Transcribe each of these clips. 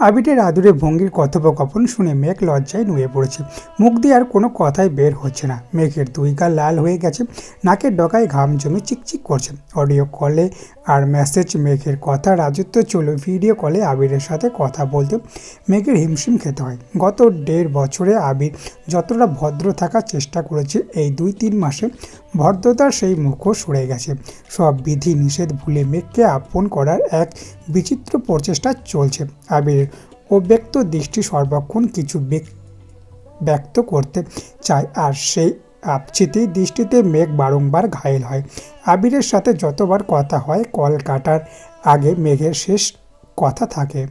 আবিরের আদুরে ভঙ্গির কথোপকথন শুনে মেঘ লজ্জায় নুয়ে পড়েছে। মুখ দিয়ে আর কোনো কথাই বের হচ্ছে না। মেঘের দুই গাল লাল হয়ে গেছে, নাকের ডগায় ঘাম জমে চিকচিক করছে। অডিও কলে আর মেসেজ মেঘের কথা রাজত্ব চলে, ভিডিও কলে আবিরের সাথে কথা বলতে মেঘের হিমশিম খেতে হয়। গত 1.5 বছরে আবির যতটা ভদ্র থাকার চেষ্টা করেছে, এই 2-3 মাসে ভদ্রতার সেই মুখও সরে গেছে। সব বিধি নিষেধ ভুলে মেঘকে আপন করার এক বিচিত্র প্রচেষ্টা চলছে। আবিরের অব্যক্ত দৃষ্টি সর্বক্ষণ কিছু ব্যক্ত করতে চায়, আর সেই আপচিতি দৃষ্টিতে মেঘ বারংবার ঘায়েল হয়। আবিরের সাথে যতবার কথা হয়, কল কাটার আগে মেঘের শেষ কথা থাকে,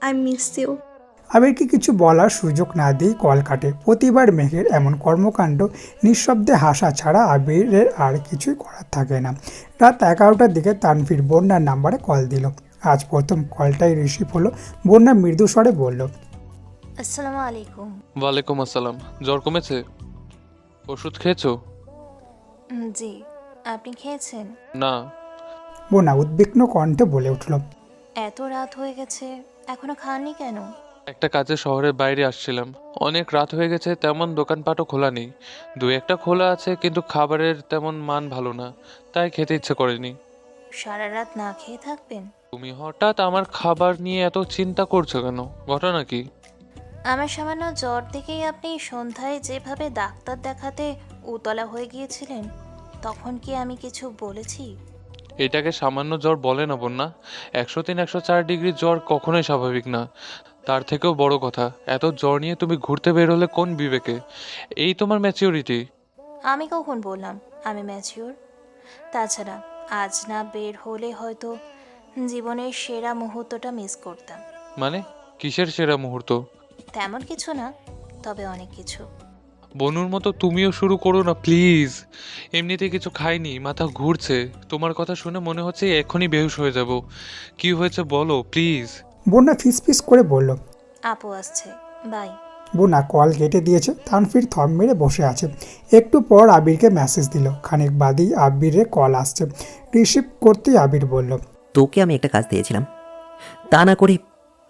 আই মিস ইউ। আবিরকে কিছু বলার সুযোগ না দিয়েই কল কাটে। প্রতিবার মেঘের এমন কর্মকাণ্ড নিঃশব্দে হাসা ছাড়া আবিরের আর কিছুই করার থাকে না। রাত 11টার দিকে তানভীর বন্যার নাম্বারে কল দিল। আজ প্রথম কলটাই রিসিভ হলো। বন্যা মৃদু স্বরে বলল, আসসালামু আলাইকুম। ওয়ালাইকুম আসসালাম। জ্বর কমেছে? ওষুধ খেয়েছো? জি, আপনি খেয়েছেন? না। বন্যা উদ্বিগ্ন কণ্ঠে বলে উঠল, এত রাত হয়ে গেছে, এখনো খাননি কেন? একটা কাজে শহরের বাইরে আসছিলাম। অনেক রাত হয়ে গেছে, তেমন দোকানপাটও খোলা নেই। 2-1টা খোলা আছে, কিন্তু খাবারের তেমন মান ভালো না, তাই খেতে ইচ্ছে করেনি। সারা রাত না খেয়ে থাকবেন? তুমি হঠাৎ আমার খাবার নিয়ে এত চিন্তা করছো কেন? ঘটনা কি? আমার সামান্য জ্বর থেকেই আপনি সন্ধ্যায় যেভাবে ডাক্তার দেখাতে উতলা হয়ে গিয়েছিলেন, তখন কি আমি কিছু বলেছি? এটাকে সামান্য জ্বর বলে না বন্যা। 103-104 ডিগ্রি জ্বর কখনোই স্বাভাবিক না। তার থেকেও বড় কথা, এত জ্বর নিয়ে তুমি ঘুরতে বের হলে কোন বিবেকে? এই তোমার ম্যাচিউরিটি? আমি কখন বললাম আমি ম্যাচিওর? তাছাড়া আজ না বের হলে হয়তো জীবনের সেরা মুহূর্তটা মিস করতাম। মানে কিসের সেরা মুহূর্ত? তেমন কিছু না, তবে অনেক কিছু। বনুর মতো তুমিও শুরু করো না প্লিজ। এমনিতে কিছু খাইনি, মাথা ঘুরছে। তোমার কথা শুনে মনে হচ্ছে এখনই বেহুশ হয়ে যাব। কি হয়েছে বলো প্লিজ। বন্যা ফিসফিস করে বলল। আপু আসছে, বাই। বন্যা কল কেটে দিয়েছে। তানভীর থম মেরে বসে আছে। একটু পর আবিরকে মেসেজ দিল। খানিক বাদেই আবিরের কল আসছে। রিসিভ করতেই আবির বলল, তোকে আমি একটা কাজ দিয়েছিলাম, তা না করে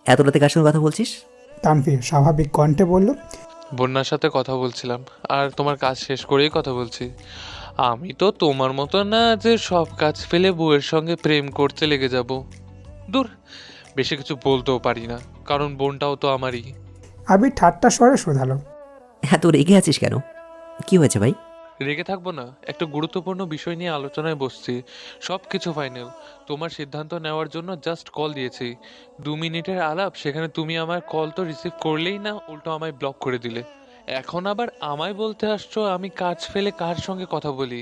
এত রাতে কার সঙ্গে কথা বলছিস? তানভীর স্বাভাবিক কণ্ঠে বলল, বন্যার সাথে কথা বলছিলাম, আর তোমার কাজ শেষ করেই কথা বলছি। আমি তো তোমার মতো না যে সব কাজ ফেলে বউয়ের সঙ্গে প্রেম করতে লেগে যাব। দূর, বেশি কিছু বলতেও পারি না, কারণ বোনটাও তো আমারই। আবির ঠাট্টা স্বরে শোধালো, এত রেগে আছিস কেন? কি হয়েছে ভাই? রেগে থাকবো না, একটা গুরুত্বপূর্ণ বিষয় নিয়ে আলোচনায় বসছি। সব কিছু ফাইনাল। তোমার সিদ্ধান্ত নেওয়ার জন্য জাস্ট কল দিয়েছি। 2 মিনিটের আলাপ, সেখানে তুমি আমার কল তো রিসিভ করলেই না, উল্টো আমায় ব্লক করে দিলে। এখন আবার আমায় বলতে আসছো আমি কাজ ফেলে কার সঙ্গে কথা বলি?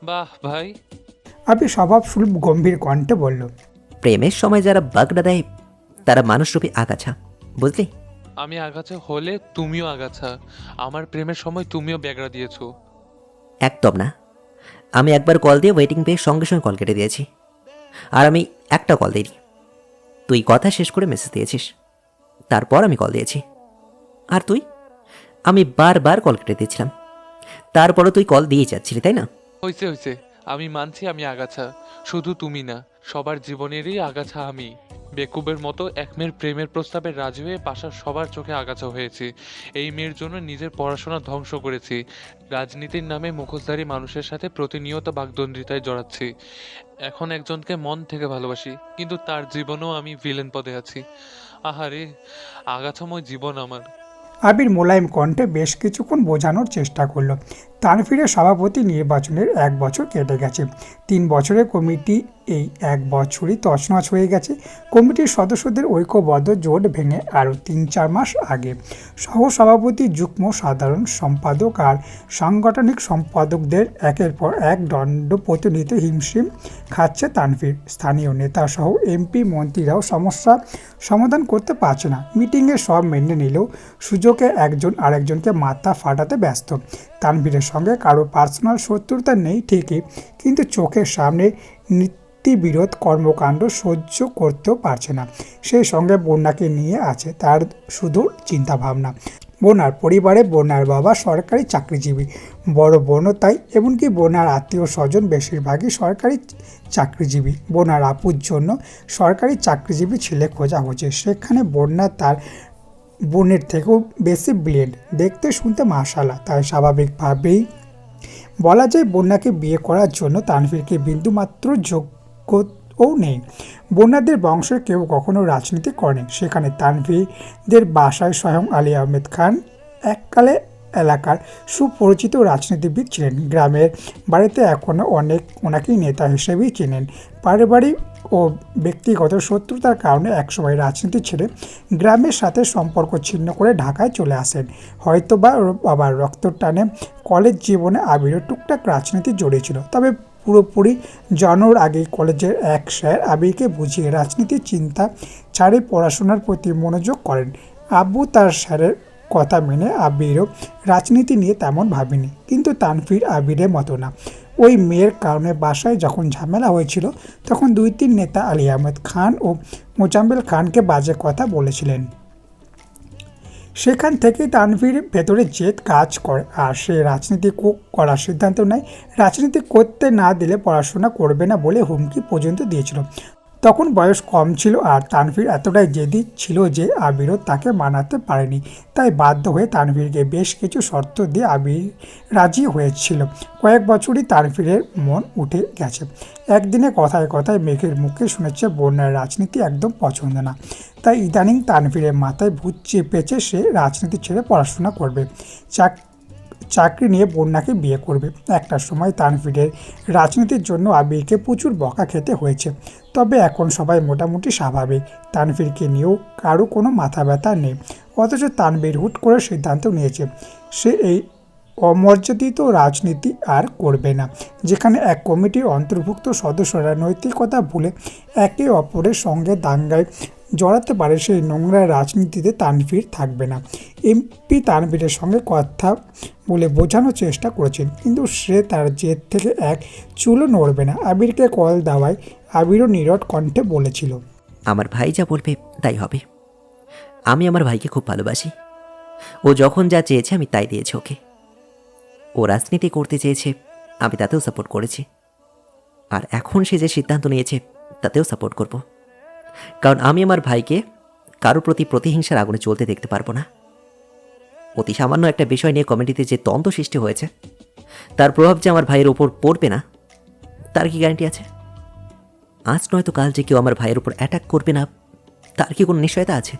বাহ ভাই। আবির স্বভাবসুলভ গম্ভীর কণ্ঠে বলল, প্রেমের সময় যারা বাগড়া দেয় তারা মানুষরূপী আগাছা, বুঝলি? আমি আগাছা হলে তুমিও আগাছা। আমার প্রেমের সময় তুমিও ব্যাগড়া দিয়েছো। একদম না। আমি একবার কল দিয়ে ওয়েটিং পেয়ে সঙ্গে সঙ্গে কল কেটে দিয়েছি। আর আমি একটা কল দিইনি, তুই কথা শেষ করে মেসেজ দিয়েছিস, তারপর আমি কল দিয়েছি। আর তুই? আমি বারবার কল কেটে দিয়েছিলাম, তারপরও তুই কল দিয়ে যাচ্ছিলি, তাই না? হয়েছে হয়েছে, আমি মানছি আমি আগাছা। শুধু তুমি না, সবার জীবনেরই আগাছা আমি। বেকুবের মতো এক মেয়ের প্রেমের প্রস্তাবে রাজি হয়ে বাসার সবার চোখে আগাছা হয়েছি। এই মেয়ের জন্য নিজের পড়াশোনা ধ্বংস করেছি। রাজনীতির নামে মুখোশধারী মানুষের সাথে প্রতিনিয়ত বাগদন্ডিতায় জড়াচ্ছি। এখন একজনকে মন থেকে ভালোবাসি, কিন্তু তার জীবনেও আমি ভিলেন পদে আছি। আহারে, আগাছাময় জীবন আমার। আবির মোলায়েম কণ্ঠে বেশ কিছুক্ষণ বোঝানোর চেষ্টা করল। তানভীরের সভাপতি নির্বাচনের 1 বছর কেটে গেছে। 3 বছরের কমিটি এই 1 বছরই তছনছ হয়ে গেছে। কমিটির সদস্যদের ঐক্যবদ্ধ জোট ভেঙে আরও 3-4 মাস আগে। সহসভাপতি, যুগ্ম সাধারণ সম্পাদক আর সাংগঠনিক সম্পাদকদের একের পর এক দণ্ড প্রতিনিধিতে হিমশিম খাচ্ছে তানভীর। স্থানীয় নেতাসহ এমপি মন্ত্রীরাও সমস্যা সমাধান করতে পারছে না। মিটিংয়ে সব মেনে নিলেও সুযোগে একজন আরেকজনকে মাথা ফাটাতে ব্যস্ত। তানভীরের সঙ্গে কারো পার্সোনাল শত্রুতা নেই ঠিকই, কিন্তু চোখের সামনে নীতিবিরোধ কর্মকাণ্ড সহ্য করতেও পারছে না। সেই সঙ্গে বন্যাকে নিয়ে আছে তার শুধু চিন্তাভাবনা। বোনার পরিবারে বোনার বাবা সরকারি চাকরিজীবী, বড় বোনও তাই। এমনকি বোনার আত্মীয় স্বজন বেশিরভাগই সরকারি চাকরিজীবী। বোনার আপুর জন্য সরকারি চাকরিজীবী ছেলে খোঁজা হচ্ছে, সেখানে বন্যা তার বোনের থেকেও বেশি ব্রিলিয়েন্ট, দেখতে শুনতে মাশাআল্লাহ। তাই স্বাভাবিকভাবেই বলা যায় বন্যাকে বিয়ে করার জন্য তানভীরকে বিন্দুমাত্র যোগ্যও নেই। বন্যাদের বংশের কেউ কখনো রাজনীতি করেনি, সেখানে তানভীরদের বাসায় স্বয়ং আলী আহমেদ খান এককালে এলাকার সুপরিচিত রাজনীতিবিদ ছিলেন। গ্রামের বাড়িতে এখনও অনেক ওনাকেই নেতা হিসেবেই চেনেন। পারিবারিক ও ব্যক্তিগত শত্রুতার কারণে একসময় রাজনীতি ছেড়ে গ্রামের সাথে সম্পর্ক ছিন্ন করে ঢাকায় চলে আসেন। হয়তোবা বাবার রক্ত টানে কলেজ জীবনে আবিরও টুকটাক রাজনীতি জড়িয়েছিল, তবে পুরোপুরি জানার আগেই কলেজের এক স্যার আবিরকে বুঝিয়ে রাজনীতির চিন্তা ছাড়ে পড়াশোনার প্রতি মনোযোগ করেন। আব্বু তার স্যারের কথা মেনে আবিরও রাজনীতি নিয়ে তেমন ভাবেনি, কিন্তু তানভীর আবিরের মতো না। ওই মেয়ের কারণে বাসায় যখন ঝামেলা হয়েছিল তখন 2-3 নেতা আলী আহমেদ খান ও মোজাম্মেল খানকে বাজে কথা বলেছিলেন। সেখান থেকেই তানভীর ভেতরে জেদ কাজ করে আর সে রাজনীতি করার সিদ্ধান্ত নেয়। রাজনীতি করতে না দিলে পড়াশোনা করবে না বলে হুমকি পর্যন্ত দিয়েছিল। তখন বয়স কম ছিল আর তানভীর এতটাই জেদি ছিল যে আবিরও তাকে মানাতে পারেনি। তাই বাধ্য হয়ে তানভীরকে বেশ কিছু শর্ত দিয়ে আবির রাজি হয়েছিল। কয়েক বছরই তানভীরের মন উঠে গেছে। একদিনে কথায় কথায় মেঘের মুখে শুনেছে বন্যার রাজনীতি একদম পছন্দ না। তাই ইদানিং তানভীরের মাথায় ভূত চেপেছে, সে রাজনীতি ছেড়ে পড়াশোনা করবে, চাকরি নিয়ে বন্যাকে বিয়ে করবে। একটা সময় তানভীরের রাজনীতির জন্য আবিরকে প্রচুর বকা খেতে হয়েছে, তবে এখন সবাই মোটামুটি স্বাভাবিক। তানভীরকে নিয়েও কারো কোনো মাথা ব্যথা নেই। অথচ তানভীর হুট করে সিদ্ধান্ত নিয়েছে সে এই অমর্যাদিত রাজনীতি আর করবে না, যেখানে এক কমিটির অন্তর্ভুক্ত সদস্যরা নৈতিকতা ভুলে একে অপরের সঙ্গে দাঙ্গায় জড়াতে পারে, সেই নোংরা রাজনীতিতে তানভীর থাকবে না। এমপি তানভীরের সঙ্গে কথা বলে বোঝানোর চেষ্টা করেছেন, কিন্তু সে তার জেদ থেকে এক চুলও নড়বে না। আবিরকে কল দেওয়ায় আবিরও নীরব কণ্ঠে বলেছিল, আমার ভাই যা বলবে তাই হবে। আমি আমার ভাইকে খুব ভালোবাসি। ও যখন যা চেয়েছে আমি তাই দিয়েছি ওকে। ও রাজনীতি করতে চেয়েছে, আমি তাতেও সাপোর্ট করেছি। আর এখন সে যে সিদ্ধান্ত নিয়েছে তাতেও সাপোর্ট করব, কারণ আমি আমার ভাইকে কারোর প্রতি প্রতিহিংসার আগুনে চলতে দেখতে পারবো না। অতি সামান্য একটা বিষয় নিয়ে কমিটিতে যে দ্বন্দ্ব সৃষ্টি হয়েছে তার প্রভাব যে আমার ভাইয়ের ওপর পড়বে না তার কি গ্যারান্টি আছে? আজ নয়তো কাল যে কেউ আমার ভাইয়ের উপর অ্যাটাক করবে না তার কি কোনো নিশ্চয়তা আছে?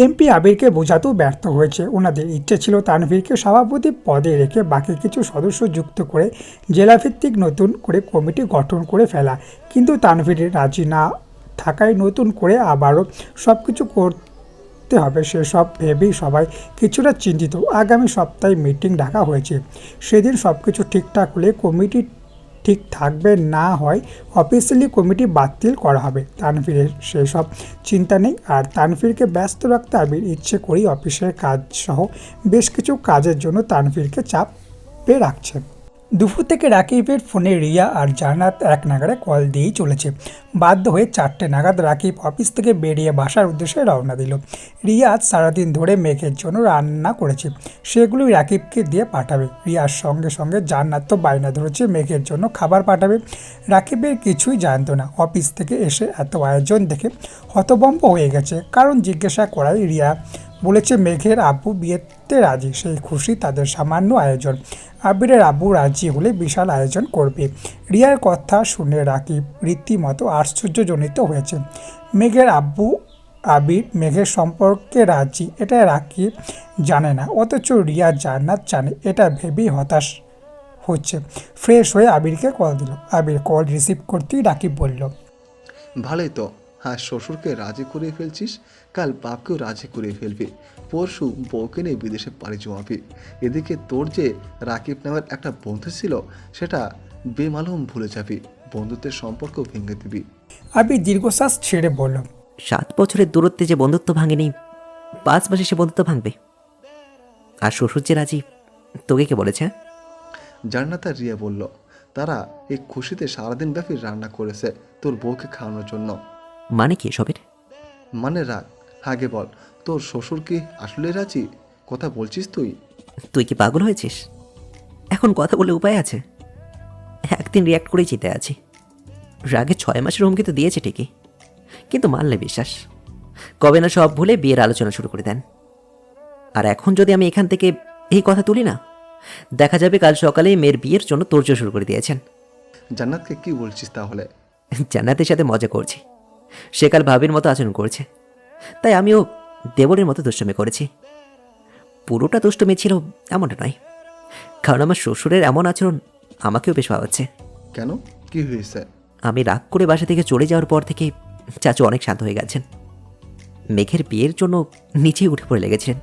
এমপি আবিরকে বোঝাতেও ব্যর্থ হয়েছে। ওনাদের ইচ্ছে ছিল তানভীরকে সভাপতি পদে রেখে বাকি কিছু সদস্য যুক্ত করে জেলাভিত্তিক নতুন করে কমিটি গঠন করে ফেলা, কিন্তু তানভীর রাজি না থাকায় নতুন করে আবারও সব কিছু করতে হবে সেসব ভেবেই সবাই কিছুটা চিন্তিত। আগামী সপ্তাহে মিটিং ডাকা হয়েছে, সেদিন সব কিছু ঠিকঠাক হলে কমিটি ঠিক থাকবে, না হয় অফিসিয়ালি কমিটি বাতিল করা হবে। তানভীরের সেসব চিন্তা নেই, আর তানভীরকে ব্যস্ত রাখতে আবির ইচ্ছে করেই অফিসের কাজ সহ বেশ কিছু কাজের জন্য তানভীরকে চাপে রাখছে। দুপুর থেকে রাকিবের ফোনে রিয়া আর জান্নাত এক নাগাড়ে কল দিয়েই চলেছে। বাধ্য হয়ে 4টে নাগাদ রাকিব অফিস থেকে বেরিয়ে বাসার উদ্দেশ্যে রওনা দিল। রিয়া আজ সারাদিন ধরে মেঘের জন্য রান্না করেছে, সেগুলোই রাকিবকে দিয়ে পাঠাবে। রিয়ার সঙ্গে সঙ্গে জান্নাত তো বায়না ধরেছে মেঘের জন্য খাবার পাঠাবে। রাকিবের কিছুই জানতো না। অফিস থেকে এসে এত আয়োজন দেখে হতভম্ব হয়ে গেছে, কারণ জিজ্ঞাসা করায় রিয়া বলেছে মেঘের আব্বু বিয়েতে রাজি, সেই খুশি তাদের সামান্য আয়োজন। আবিরের আব্বু রাজি হলে বিশাল আয়োজন করবে। রিয়ার কথা শুনে রাকিব রীতিমতো আশ্চর্যজনিত হয়েছে। মেঘের আব্বু আবির মেঘের সম্পর্কে রাজি, এটা রাকিব জানে না, অথচ রিয়া জান্নাত জানে। এটা ভেবেই হতাশ হচ্ছে। ফ্রেশ হয়ে আবিরকে কল দিল। আবির কল রিসিভ করতেই রাকিব বলল, ভালোই তো, হ্যাঁ শ্বশুরকে রাজি করিয়ে ফেলছিস, কাল বাপকেও রাজি করিয়ে ফেলবি, পরশু বউকে নিয়ে বিদেশে পাড়ি জমাবি। এদিকে তোর যে রাকিব নামের একটা বন্ধু ছিল সেটা বেমালুম ভুলে যাবি, বন্ধুত্বের সম্পর্ক ভেঙে দিবি। আবির দীর্ঘশ্বাস ছেড়ে বলল, 7 বছরের দূরত্বে যে বন্ধুত্ব ভাঙেনি 5 মাসে সে বন্ধুত্ব ভাঙবে। আর শ্বশুর যে রাজি তোকে কে বলেছে? জান্নাত আর রিয়া বলল, তারা এই খুশিতে সারাদিন ব্যাপী রান্না করেছে তোর বউকে খাওয়ানোর জন্য। মানে কি এসবের? মানে রাখ, আগে বল তোর শ্বশুর কি আসলে রাজি? কথা বলছিস তুই? তুই কি পাগল হয়েছিস? এখন কথা বলে উপায় আছে? একদিন রিয়াক্ট করেই জিতে আছি। রাগে 6 মাসের হুমকি তো দিয়েছে ঠিকই, কিন্তু মানলে বিশ্বাস কবে না সব ভুলে বিয়ের আলোচনা শুরু করে দেন। আর এখন যদি আমি এখান থেকে এই কথা তুলি না, দেখা যাবে কাল সকালে মেয়ের বিয়ের জন্য তোড়জোড় শুরু করে দিয়েছেন। জান্নাতকে কি বলছিস তাহলে? জান্নাতের সাথে মজা করছি। সে কাল ভাবির মতো আচরণ করেছে, তাই আমিও দেবরের মতো দুষ্টমি করেছি। পুরোটা দুষ্টমি ছিল এমনটা নয়, কারণ আমার শ্বশুরের এমন আচরণ আমাকেও বেশ ভাবাচ্ছে। কেন, কি হয়েছে? আমি রাগ করে বাসা থেকে চলে যাওয়ার পর থেকে চাচু অনেক শান্ত হয়ে গেছেন। মেঘের বিয়ের জন্য নিচেই উঠে পড়ে লেগেছিলেন,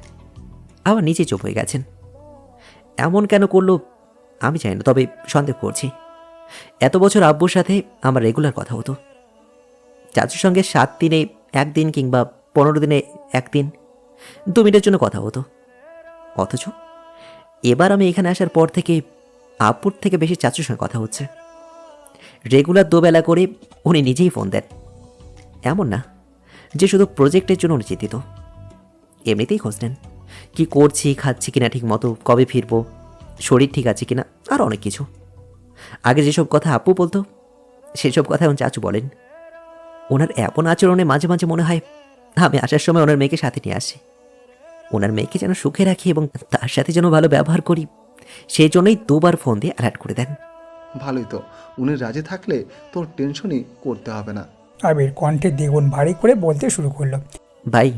আবার নিচেই চুপ হয়ে গেছেন। এমন কেন করলো আমি জানি না, তবে সন্দেহ করছি। এত বছর আব্বুর সাথে আমার রেগুলার কথা হতো। চাচুর সঙ্গে 7 দিনে 1 দিন কিংবা 15 দিনে 1 দিন 2 মিনিটের জন্য কথা হতো। অথচ এবার আমি এখানে আসার পর থেকে আব্বুর থেকে বেশি চাচুর সঙ্গে কথা হচ্ছে। রেগুলার 2 বেলা করে উনি নিজেই ফোন দেন। এমন না যে শুধু প্রজেক্টের জন্য উনি চিন্তিত, এমনিতেই খোঁজ নেন কী করছি, খাচ্ছি কিনা ঠিক মতো, কবে ফিরবো, শরীর ঠিক আছে কিনা, আর অনেক কিছু। আগে যেসব কথা আব্বু বলতো সেসব কথা এখন চাচু বলেন। ওনার এমন আচরণে মাঝে মাঝে মনে হয় আমি আসার সময় ওনার মেয়েকে সাথে নিয়ে আসি। ওনার মেয়েকে যেন সুখে রাখি এবং তার সাথে যেন ভালো ব্যবহার করি, সেই জন্যই 2 বার ফোন দিয়ে অ্যালার্ট করে দেন। ভালোই তো, উনি রাজি থাকলে তোর টেনশনই করতে হবে না। আবির কণ্ঠে দ্বিগুণ ভারী করে বলতে শুরু করলো। ভাই,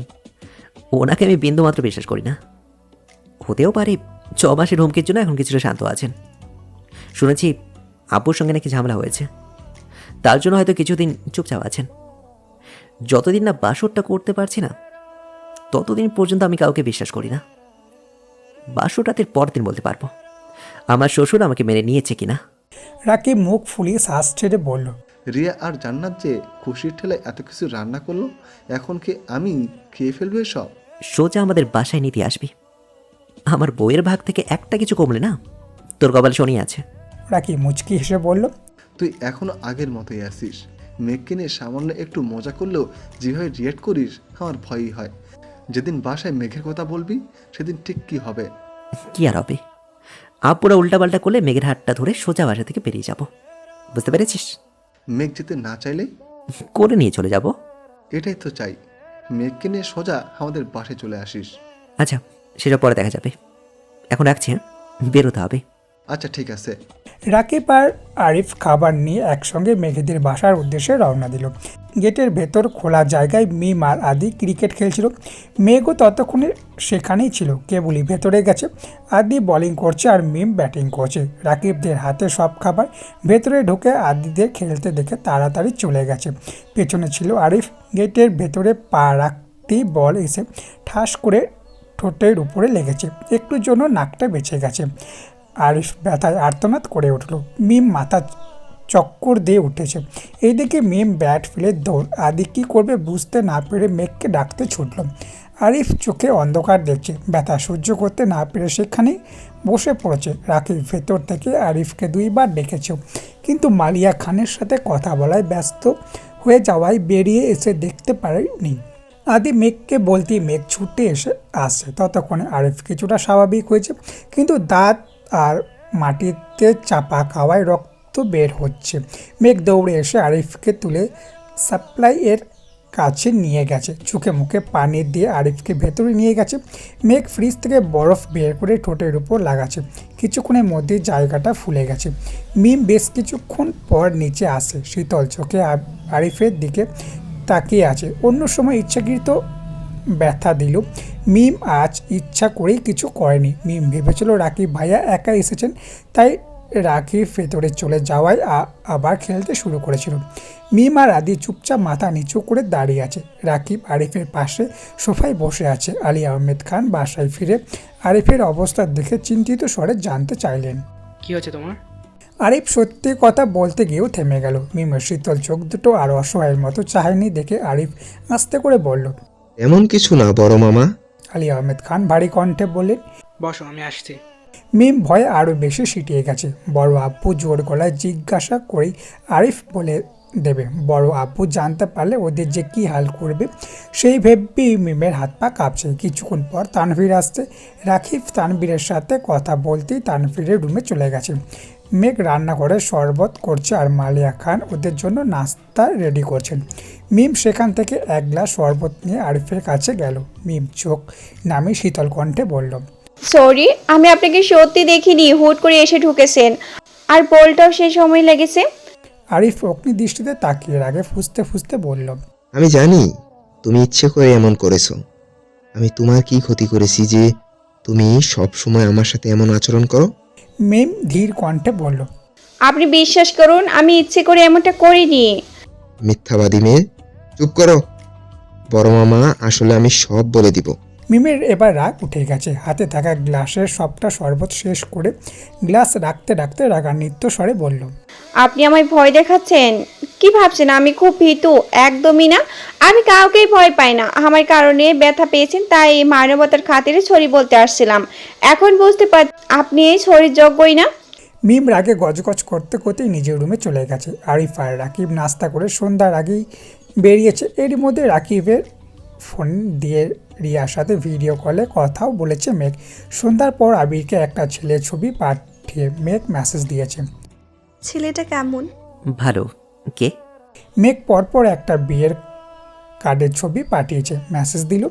ওনাকে আমি বিন্দুমাত্র বিশ্বাস করি না। হতেও পারে 6 মাসের হুমকির জন্য এখন কিছুটা শান্ত আছেন। শুনেছি আব্বুর সঙ্গে নাকি ঝামেলা হয়েছে, তার জন্য হয়তো কিছুদিন চুপচাপ আছেন। যতদিন না বাসরটা করতে পারছি না, ততদিন পর্যন্ত আমি কাউকে বিশ্বাস করি না। বাসর রাতের পর দিন বলতে পারবো আমার শ্বশুর আমাকে মেনে নিয়েছে কিনা। রাকিব মুখ ফুলিয়ে শ্বাস ছেড়ে বলল। রিয়া আর জান্নাত যে খুশির ঠেলায় এত কিছু রান্না করলো, এখন কি আমি খেয়ে ফেলবো সব? সোজা আমাদের বাসায় নিতে আসবি। আমার বইয়ের ভাগ থেকে একটা কিছু কমলে না তোর কপালে শনি আছে। রাকিব মুচকি হেসে বলল। তুই এখনো আগের মতোই আছিস। মেঘকে নিয়ে সামান্য একটু মজা করলেও যেভাবে রিয়েক্ট করিস আমার ভয়ই হয়। যেদিন বাসায় মেঘের কথা বলবি সেদিন ঠিক কি হবে? কি আর হবে, আপুরা উল্টাপাল্টা করলে মেঘের হাতটা ধরে সোজা বাসা থেকে বেরিয়ে যাব। বুঝতে পেরেছিস? মেঘ যেতে না চাইলে করে নিয়ে চলে যাব। এটাই তো চাই, মেঘকে নিয়ে সোজা আমাদের বাসায় চলে আসিস। আচ্ছা, সেটা পরে দেখা যাবে। এখন রাখছি, হ্যাঁ, বেরোতে হবে। আচ্ছা ঠিক আছে। রাকিব আর আরিফ খাবার নিয়ে একসঙ্গে মেঘেদের বাসার উদ্দেশ্যে রওনা দিল। গেটের ভেতর খোলা জায়গায় মিম আর আদি ক্রিকেট খেলছিল। মেঘও ততক্ষণে সেখানেই ছিল, কেবলই ভেতরে গেছে। আদি বোলিং করছে আর মিম ব্যাটিং করছে। রাকিবদের হাতে সব খাবার। ভেতরে ঢুকে আদিদের খেলতে দেখে তাড়াতাড়ি চলে গেছে। পেছনে ছিল আরিফ। গেটের ভেতরে পা রাখতেই বল এসে ঠাস করে ঠোঁটের উপরে লেগেছে। একটুর জন্য নাকটা বেঁচে গেছে। আরিফ ব্যথায় আর্তনাদ করে উঠল। মিম মাথা চক্কর দিয়ে উঠেছে। এইদিকে মিম ব্যাট ফেলে দৌড়। আদি কী করবে বুঝতে না পেরে মেঘকে ডাকতে ছুটল। আরিফ চোখে অন্ধকার দেখছে, ব্যথা সহ্য করতে না পেরে সেখানেই বসে পড়েছে। রাকিব ভেতর থেকে আরিফকে 2 বার ডেকেছে, কিন্তু মালিয়া খানের সাথে কথা বলায় ব্যস্ত হয়ে যাওয়ায় বেরিয়ে এসে দেখতে পারেনি। আদি মেঘকে বলতেই মেঘ ছুটে এসে আসছে। ততক্ষণে আরিফ কিছুটা স্বাভাবিক হয়েছে, কিন্তু দাঁত আর মাটিতে চাপা খাওয়ায় রক্ত বের হচ্ছে। মেঘ দৌড়ে এসে আরিফকে তুলে সাপ্লাইয়ের কাছে নিয়ে গেছে। চোখে মুখে পানি দিয়ে আরিফকে ভেতরে নিয়ে গেছে। মেঘ ফ্রিজ থেকে বরফ বের করে ঠোঁটের উপর লাগাচ্ছে। কিছুক্ষণের মধ্যে জায়গাটা ফুলে গেছে। মিম বেশ কিছুক্ষণ পর নিচে আসে, শীতল চোখে আরিফের দিকে তাকিয়ে আছে। অন্য সময় ইচ্ছাকৃত ব্যথা দিল। মিম আজ ইচ্ছা করেই কিছু করেনি। মিম ভেবেছিল রাকিব ভাইয়া একা এসেছেন, তাই রাকিব ভেতরে চলে যাওয়ায় আবার খেলতে শুরু করেছিল। মিম আর আদি চুপচাপ মাথা নিচু করে দাঁড়িয়ে আছে। রাকিব আরিফের পাশে সোফায় বসে আছে। আলী আহমেদ খান বাসায় ফিরে আরিফের অবস্থা দেখে চিন্তিত স্বরে জানতে চাইলেন, কি হয়েছে তোমার? আরিফ সত্যি কথা বলতে গিয়েও থেমে গেল। মিমের শীতল চোখ দুটো আর অসহায়ের মতো চাহনি দেখে আরিফ আস্তে করে বলল, এমন কিছু না বড় মামা। আলী আহমেদ খান ভারী কণ্ঠে বললেন। বসো, আমি আসছি। মিম ভয়ে আরও বেশি সিটিয়ে গেছে। বড় আব্বু জোর গলায় জিজ্ঞাসা করেই আরিফ বলে দেবে। বড় আব্বু জানতে পারলে ওদের যে কী হাল করবে সেই ভেবেই মিমের হাত পা কাঁপছে। কিছুক্ষণ পর তানভীর আসছে। রাকিব তানভীরের সাথে কথা বলতেই তানভীরের রুমে চলে গেছে। মেঘ রান্নাঘরে শরবত করছে আর মালিয়া খান ওদের জন্য নাস্তা রেডি করছেন। মিম সেখান থেকে এক গ্লাস শরবত নিয়ে আরিফের কাছে গেল। মিম চোখ নামিয়ে শীতল কণ্ঠে বলল, সরি, আমি আপনাকে সত্যি দেখিনি, হুট করে এসে ঢুকেছেন আর বলটাও সে সময় লেগেছে। আরিফ অগ্নি দৃষ্টিতে তাকিয়ে আগে ফুঁসতে ফুঁসতে বলল, আমি জানি তুমি ইচ্ছে করে এমন করেছো। আমি তোমার কি ক্ষতি করেছি যে তুমি সব সময় আমার সাথে এমন আচরণ করো? মিম ধীর কণ্ঠে বলল, আপনি বিশ্বাস করুন, আমি ইচ্ছে করে এমনটা করিনি। মিথ্যাবাদী মেয়ে, চুপ করো। বড় মামা, আসলে আমি সব বলে দিব। মিমের এবার রাগ উঠে গেছে। হাতে থাকা গ্লাসের সবটা শরবত শেষ করে গ্লাস রাখতে রাখতে রাগান্বিত স্বরে বলল, আপনি আমায় ভয় দেখাচ্ছেন? কি ভাবছেন আমি খুব ভীতু? একদমই না, আমি কাউকেই ভয় পাই না। আমার কারণে ব্যথা পেয়েছেন, তাই মানবতার খাতিরে সরি বলতে আসছিলাম। এখন বুঝতে পার আপনি এই সরির যোগ্যই না। মিম রাগে গজগজ করতে করতেই নিজের রুমে চলে গেছে। আরিফ আর রাকিব নাস্তা করে সন্ধ্যার আগেই বেরিয়েছে। এরই মধ্যে রাকিবের ফোন দিয়ে রিয়ার সাথে ভিডিও কলে কথাও বলেছে মেঘ। সন্ধ্যার পর আবিরকে একটা ছেলের ছবি পাঠিয়ে মেঘ মেসেজ দিয়েছে। ছেলেটা কেমন? ভালো। কে? মেঘ পরপর একটা বিয়ের কার্ডের ছবি পাঠিয়েছে। মেসেজ দিল,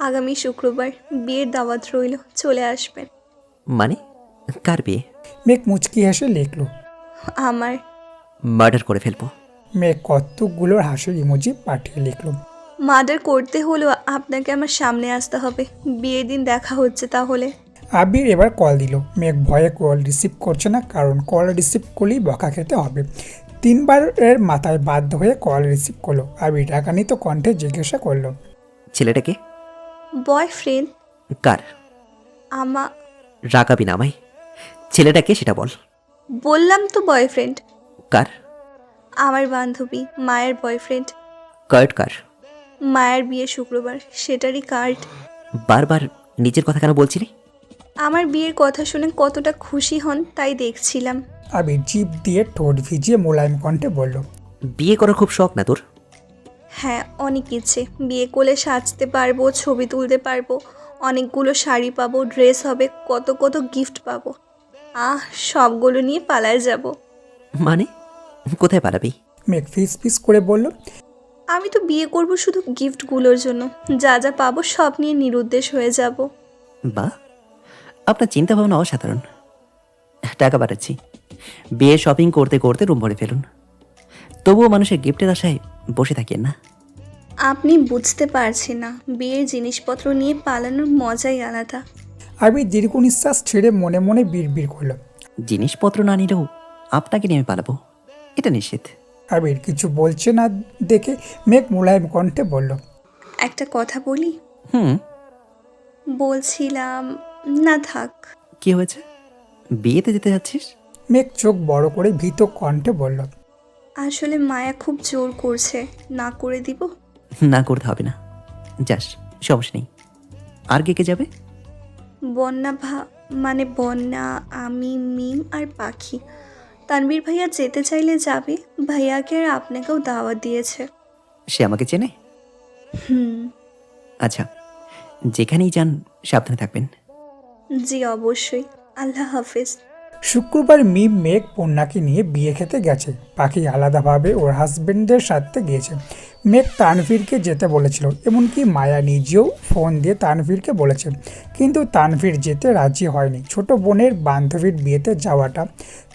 আগামী শুক্রবার বিয়ের দাওয়াত রইল, চলে আসবেন। মানে কার বিয়ে? মেঘ মুচকি হেসে লিখল। আমার। মার্ডার করে ফেলবো। মেঘ কতকগুলোর হাসির ইমোজি পাঠিয়ে লিখল, মার্ডার করতে হলেও আপনাকে আমার সামনে আসতে হবে। বিয়ের দিন দেখা হচ্ছে তাহলে। আবির এবার কল দিল। মেঘ ভয়ে কল রিসিভ করছে না, কারণ কল রিসিভ করলেই বকা খেতে হবে। 3 বারের মাথায় বাধ্য হয়ে কল রিসিভ করলো। আবির রাগান্বিত কণ্ঠে জিজ্ঞাসা করলো, ছেলেটাকে? বয়ফ্রেন্ড কার? আমা রাগাবি না আমায়। ছেলেটাকে সেটা বল। বললাম তো বয়ফ্রেন্ড। কার? আমার বান্ধবী মায়ের বয়ফ্রেন্ড। কার্ড কার? মায়ের বিয়ে শুক্রবার, সেটারই কার্ড। বারবার নিজের কথা কেন বলছিলি? আমার বিয়ের কথা শুনে কতটা খুশি হন তাই দেখছিলাম। আবির জিভ দিয়ে ঠোঁট ভিজিয়ে মোলায়েম কণ্ঠে বলল, বিয়ে করার খুব শখ না তোর? হ্যাঁ, অনেক ইচ্ছে। বিয়ে করলে সাজতে পারবো, ছবি তুলতে পারবো, অনেকগুলো শাড়ি পাবো, ড্রেস হবে, কত কত গিফট পাবো। সবগুলো নিয়ে পালায় যাব। মানে কোথায় পালাবি? মেঘ ফিস ফিস করে বলল, আমি তো বিয়ে করব শুধু গিফটগুলোর জন্য। যা যা পাবো সব নিয়ে নিরুদ্দেশ হয়ে যাব। বা, আপনার চিন্তা ভাবনা অসাধারণ। টাকা পাঠাচ্ছি, বিয়ে শপিং করতে করতে রুম ভরে ফেলুন। তবুও মানুষের গিফটের আশায় বসে থাকেন না। আপনি বুঝতে পারছেন না, বিয়ের জিনিসপত্র নিয়ে পালানোর মজাই আলাদা। আবির দীর্ঘ নিঃশ্বাস ছেড়ে মনে মনে বিড়বিড় করলো। জিনিসপত্র না নিলেও আপনাকে নিয়ে আমি পালাবো, এটা নিশ্চিত। আবির কিছু বলছে না দেখে মেঘ মোলায়েম কণ্ঠে বলল, একটা কথা বলি? হুম। বলছিলাম, না থাক। কি হয়েছে? বিয়েতে যেতে যাচ্ছিস? মেঘ চোখ বড় করে ভীত কণ্ঠে বলল, আসলে মায়া খুব জোর করছে, না করে দিব। না করতে হবে না, যাস, সমস্যা নেই। আর কে কে যাবে? বন্যা মানে বন্যা, আমি, মিম আর পাখি। তানবীর ভাইয়া যেতে চাইলে যাবে। ভাইয়াকে আর আপনাকেও দাওয়াত দিয়েছে। সে আমাকে চেনে? হুম। আচ্ছা, যেখানেই যান সাবধানে থাকবেন। জি অবশ্যই। আল্লাহ হাফেজ। শুক্রবার মিম মেঘ পূর্ণাকে নিয়ে বিয়ে খেতে গেছে। পাখি আলাদাভাবে ওর হাজবেন্ডদের সাথে গিয়েছে। মেঘ তানভীরকে যেতে বলেছিল, এমনকি মায়া নিজেও ফোন দিয়ে তানভীরকে বলেছে, কিন্তু তানভীর যেতে রাজি হয়নি। ছোট বোনের বান্ধবীর বিয়েতে যাওয়াটা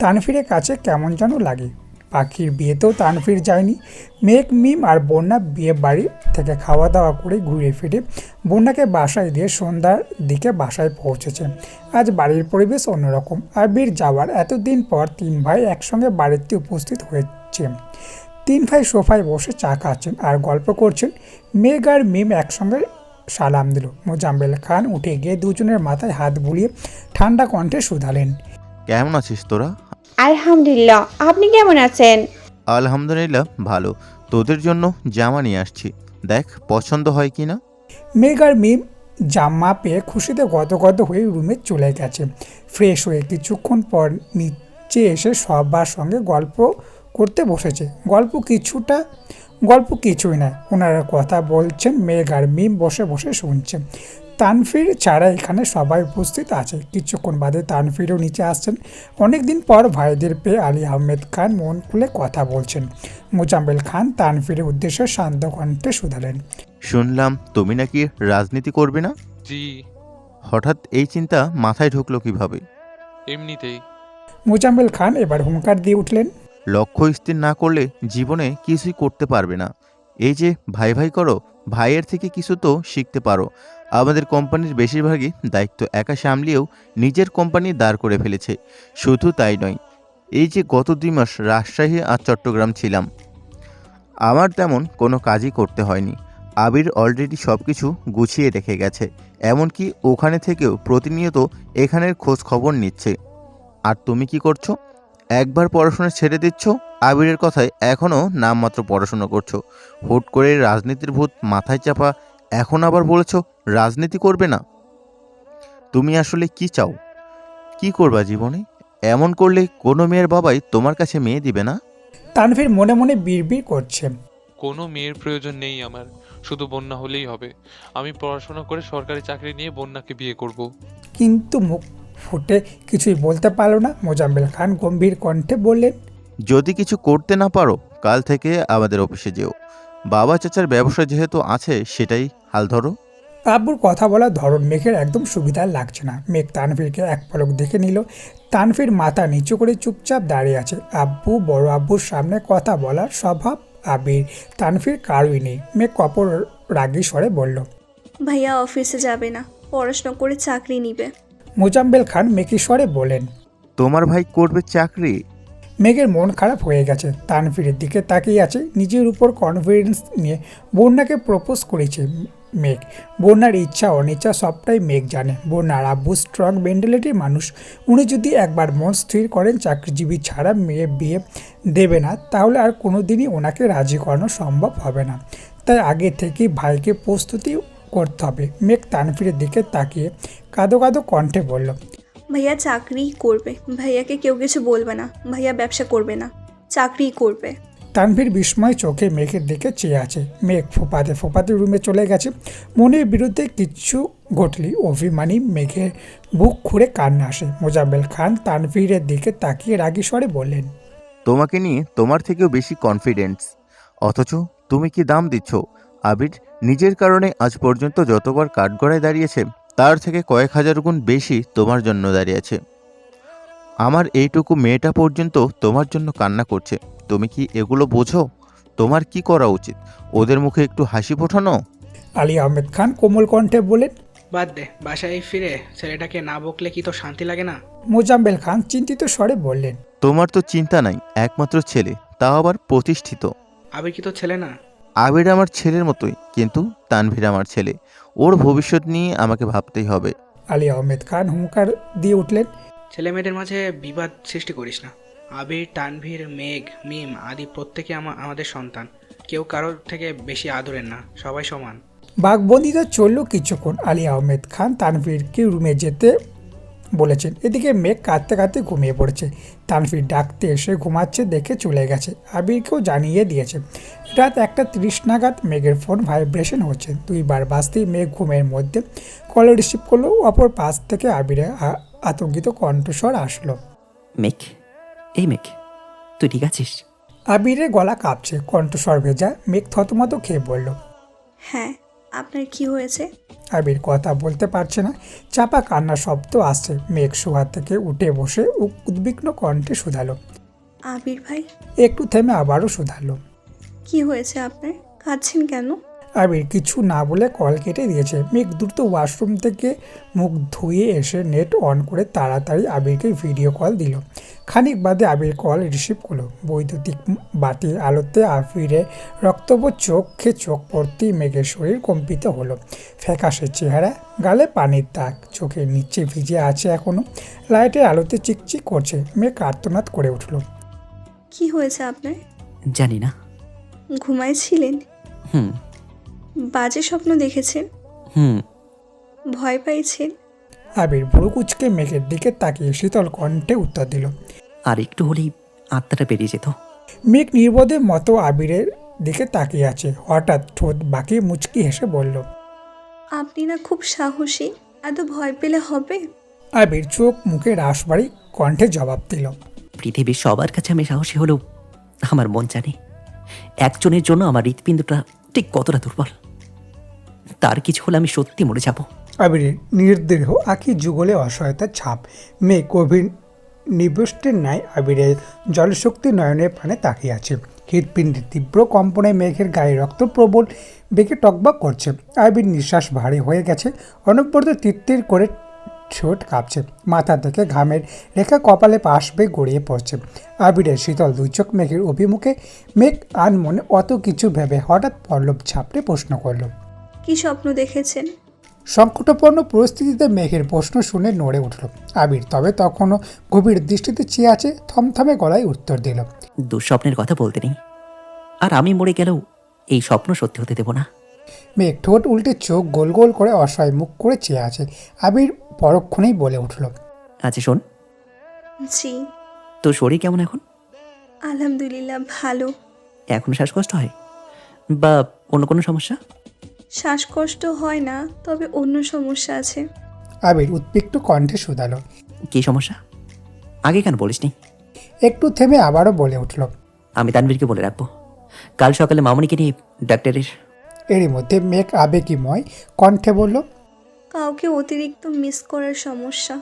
তানভীরের কাছে কেমন যেন লাগে। পাখির বিয়েতেও তানভীর যায়নি। মেঘ, মিম আর বন্যা বিয়ে বাড়ি থেকে খাওয়া দাওয়া করে ঘুরে ফিরে বন্যাকে বাসায় দিয়ে সন্ধ্যার দিকে বাসায় পৌঁছেছে। আজ বাড়ির পরিবেশ অন্যরকম। আবির যাওয়ার এতদিন পর 3 ভাই একসঙ্গে বাড়িতে উপস্থিত হয়েছে। 3 ভাই সোফায় বসে চা খাচ্ছেন আর গল্প করছেন। মেঘ আর মিম একসঙ্গে সালাম দিল। মোজাম্মেল খান উঠে গিয়ে দুজনের মাথায় হাত বুলিয়ে ঠান্ডা কণ্ঠে শুধালেন, কেমন আছিস তোরা? আলহামদুলিল্লাহ, আপনি কেমন আছেন? আলহামদুলিল্লাহ ভালো। তোদের জন্য জামা নিয়ে আসছি, দেখ পছন্দ হয় কি না। মেঘ আর মিম জামা পেয়ে খুশিতে গদগদ হয়ে রুমে চলে গেছে। ফ্রেশ হয়ে কিছুক্ষণ পর নিচে এসে সবার সঙ্গে গল্প করতে বসেছে। গল্প কিছুই না, ওনারা কথা বলছেন, মেঘ আর মিম বসে বসে শুনছেন। তানভীর ছাড়া এখানে সবাই উপস্থিত আছে। কিছুক্ষণ বাদে তানভীরও নিচে আসছেন। অনেকদিন পর ভাইদের পেয়ে আলী আহমেদ খান মন খুলে কথা বলছেন। মোজাম্মেল খান তানভীরের উদ্দেশ্যে শান্ত কণ্ঠে শুধালেন, শুনলাম তুমি নাকি রাজনীতি করবে না? জি, হঠাৎ এই চিন্তা মাথায় ঢুকলো কিভাবে? এমনিতেই। মোজাম্মেল খান এবার হুঙ্কার দিয়ে উঠলেন, লক্ষ্য স্থির না করলে জীবনে কিছুই করতে পারবে না। এই যে ভাই ভাই করো, ভাইয়ের থেকে কিছু তো শিখতে পারো। আমাদের কোম্পানির বেশিরভাগই দায়িত্ব একা সামলিয়েও নিজের কোম্পানি দাঁড় করে ফেলেছে। শুধু তাই নয়, এই যে গত 2 মাস রাজশাহী আর চট্টগ্রাম ছিলাম, আমার তেমন কোনো কাজই করতে হয়নি। আবির অলরেডি সব কিছু গুছিয়ে রেখে গেছে, এমনকি ওখানে থেকেও প্রতিনিয়ত এখানের খোঁজ খবর নিচ্ছে। আর তুমি কি করছো? একবার পড়াশোনা ছেড়ে দিচ্ছ, আবিরের কথায় এখনও নামমাত্র পড়াশোনা করছো। হুট করে রাজনীতির ভূত মাথায় চাপা, এখন আবার বলেছো রাজনীতি করবে না। তুমি আসলে কি চাও? কি করবা জীবনে? এমন করলে কোনো মেয়ের বাবাই তোমার কাছে মেয়ে দিবে না। তানভীর মনে মনে বিড়বিড় করছে, কোনো মেয়ের প্রয়োজন নেই আমার, শুধু বন্যা হলেই হবে। আমি পড়াশোনা করে সরকারি চাকরি নিয়ে বন্যাকে বিয়ে করব। কিন্তু মুখ ফুটে কিছুই বলতে পারল না। মোজাম্মেল খান গম্ভীর কণ্ঠে বললেন, যদি কিছু করতে না পারো, কাল থেকে আমাদের অফিসে যেও। বাবা চাচার ব্যবসা যেহেতু আছে, সেটাই হাল ধরো। আব্বুর কথা বলার ধরন মেঘের একদম সুবিধার লাগছে না। মেঘ তানভীরকে এক পলক দেখে নিল। তানভীর মাথা নিচু করে চুপচাপ দাঁড়িয়ে আছে। বড় আব্বুর সামনে কথা বলার স্বভাব আবির তানভীর কারোই নেই। মেঘ কপর রাগী স্বরে বলল, ভাইয়া অফিসে যাবে না, পড়াশোনা করে চাকরি নিবে। মোজাম্মেল খান মেকি স্বরে বলেন, তোমার ভাই করবে চাকরি? মেঘের মন খারাপ হয়ে গেছে। তানভীরের দিকে তাকিয়ে আছে। নিজের উপর কনফিডেন্স নিয়ে বন্যাকে প্রপোজ করেছে মেঘ। বন্যার ইচ্ছা অনিচ্ছা সবটাই মেঘ জানে। বন্যার আব্বু স্ট্রং মেন্টালিটির মানুষ। উনি যদি একবার মন স্থির করেন চাকরিজীবী ছাড়া মেয়ে বিয়ে দেবে না, তাহলে আর কোনো দিনই ওনাকে রাজি করানো সম্ভব হবে না। তাই আগে থেকেই ভাইকে প্রস্তুতি করতে হবে। মেঘ তানভীরের দিকে তাকিয়ে কাঁদো কাঁদো কণ্ঠে বলল, ভাইয়া চাকরিই করবে, ভাইয়াকে কেউ কিছু বলবে না। ভাইয়া ব্যবসা করবে না, চাকরিই করবে। তানভীর বিস্ময় চোখে মেঘের দিকে চেয়ে আছে। মেঘ ফোপাতে ফোপাতে রুমে চলে গেছে। মনের বিরুদ্ধে কিচ্ছু ঘটলি অভিমানী মেঘের বুক খুঁড়ে কান্না আসে। মোজাম্মেল খান তানভীরের দিকে তাকিয়ে রাগী স্বরে বললেন, তোমাকে নিয়ে তোমার থেকেও বেশি কনফিডেন্স, অথচ তুমি কি দাম দিচ্ছ? আবির নিজের কারণে আজ পর্যন্ত যতবার কাঠগড়ায় দাঁড়িয়েছে, তার থেকে কয়েক হাজার গুণ বেশি তোমার জন্য দাঁড়িয়েছে। আমার এইটুকু মেয়েটা পর্যন্ত তোমার জন্য কান্না করছে। তুমি কি এগুলো বোঝো? তোমার কি করা উচিত? ওদের মুখে একটু হাসি ফোটানো। আলী আহমেদ খান কোমল কণ্ঠে বলেন, বাদ দে, বাসায় ফিরে ছেলেটাকে না বকলে কি তো শান্তি লাগে না? মোজাম্মেল খান চিন্তিত স্বরে বললেন, তোমার তো চিন্তা নাই, একমাত্র ছেলে, তাও আবার প্রতিষ্ঠিত। আবির কি তো ছেলে না? আবির আমার ছেলের মতোই, কিন্তু তানভীর আমার ছেলে। ওর ভবিষ্যৎ নিয়ে আমাকে ভাবতেই হবে। আলী আহমেদ খান হুঙ্কার দিয়ে উঠলেন, ছেলে মেয়েদের মাঝে বিবাদ সৃষ্টি করিস না। আবির, তানভীর, মেঘ, মিম আদি প্রত্যেকে আমাদের সন্তান। কেউ কারোর থেকে বেশি আদরের না, সবাই সমান। বাঘবন্দিতা চলল কিছুক্ষণ। আলী আহমেদ খান তানভীরকে রুমে যেতে বলেছেন। এদিকে মেঘ কাঁদতে কাঁদতে ঘুমিয়ে পড়েছে। তানভীর ডাকতে এসে ঘুমাচ্ছে দেখে চলে গেছে। আবিরকেও জানিয়ে দিয়েছে। রাত 1:30 নাগাদ মেঘের ফোন ভাইব্রেশন হচ্ছে। 2 বার বাজতেই মেঘ ঘুমের মধ্যে কল রিসিভ করলো। অপর পাশ থেকে আবিরের আতঙ্কিত কণ্ঠস্বর আসলো, মেঘ, এই মেঘ, তুই ঠিক আছিস? আবিরের গলা কাঁপছে, কণ্ঠস্বর ভেজা। মেঘ থতমত খেয়ে বলল, হ্যাঁ, আপনার কি হয়েছে? আবির কথা বলতে পারছে না, চাপা কান্নার শব্দ আসছে। মেঘ শোয়া থেকে উঠে বসে উদ্বিগ্ন কণ্ঠে শুধালো, আবির ভাই, একটু থেমে আবারও শুধালো, কি হয়েছে আপনার? কাঁদছেন কেন? আবির কিছু না বলে কল কেটে দিয়েছে। মেঘ দ্রুত ওয়াশরুম থেকে মুখ ধুয়ে এসে নেট অন করে তাড়াতাড়ি আবিরকে ভিডিও কল দিল। খানিক বাদে আবির কল রিসিভ করলো। বৈদ্যুতিক বাতির আলোতে আবিরের রক্তব চোখে চোখ পড়তেই মেঘের শরীর কম্পিত হলো। ফ্যাকাশে চেহারা, গালে পানির দাগ, চোখের নিচে ভিজে আছে এখনো। লাইটের আলোতে চিকচিক করছে। মেঘ আর্তনাদ করে উঠল, কি হয়েছে আপনার? জানি না। ঘুমাইছিলেন? হুম বাজে স্বপ্ন দেখেছেন? হুম ভয় পাইছেন? আবির ভুরু কুচকে মেঘের দিকে তাকিয়ে শীতল কণ্ঠে উত্তর দিল, আর একটু হলেই আত্মাটা বেরিয়ে যেত। মেঘ নির্বোধের মতো আবিরের দিকে তাকিয়ে আছে। হঠাৎ ঠোঁট বাঁকিয়ে মুচকি হেসে বলল। আপনি না খুব সাহসী, এত ভয় পেলে হবে? আবির চোখ মুখে রাশবাড়ি কণ্ঠে জবাব দিল। পৃথিবীর সবার কাছে আমি সাহসী হলেও আমার মন জানে একজনের জন্য আমার হৃৎপিণ্ডটা ঠিক কতটা দুর্বল। তার কিছু হলে আমি সত্যি মরে যাব। আবিরের নির্দেহ আঁকি যুগলে অসহায়তার ছাপ। মেঘ গভীর নিবৃষ্টের ন্যায় আবিরের জলশক্তি নয়নের প্রাণে তাকিয়ে আছে। হৃৎপিণ্ডের তীব্র কম্পনে মেঘের গায়ে রক্ত প্রবল বেগে টকবক করছে। আবির নিঃশ্বাস ভারী হয়ে গেছে, অনবরত তিত্তির করে ঠোঁট কাঁপছে, মাথা থেকে ঘামের রেখা কপালে পাশ বেয়ে গড়িয়ে পড়ছে। আবিরের শীতল দুই চোখ মেঘের অভিমুখে। মেঘ আনমনে অত কিছু ভেবে হঠাৎ পল্লব ঝাপটে প্রশ্ন করল। কি স্বপ্ন দেখেছেন? সংকটপূর্ণ পরিস্থিতিতে মেঘের প্রশ্ন শুনে নড়ে উঠল আবির, তবে তখনও গভীর দৃষ্টিতে চেয়ে আছে। থমথমে গলায় উত্তর দিল। দুঃস্বপ্নের কথা বলতে নেই, আর আমি মরে গেলেও এই স্বপ্ন সত্যি হতে দেব না। মেঘ ঠোঁট উল্টে চোখ গোল গোল করে অসহায় মুখ করে চেয়ে আছে। আবির পরক্ষণেই বলে উঠল। আচ্ছা শোন, জি। তোর শরীর কেমন এখন? আলহামদুলিল্লাহ ভালো। এখনো শ্বাসকষ্ট হয় বা অন্য কোনো সমস্যা? শ্বাসকষ্ট হয় না, তবে অন্য সমস্যা আছে। আবির উদ্বিগ্ন কণ্ঠে শুধালো। কী সমস্যা? আগে কেন বলিসনি? একটু থেমে আবারও বলে উঠল। আমি তানভীরকে বলে রাখবো কাল সকালে মামনিকে নিয়ে ডাক্তারের। এরই মধ্যে মেঘ আবেগীময় কণ্ঠে বলল। কাউকে অতিরিক্ত মিস করার সমস্যা।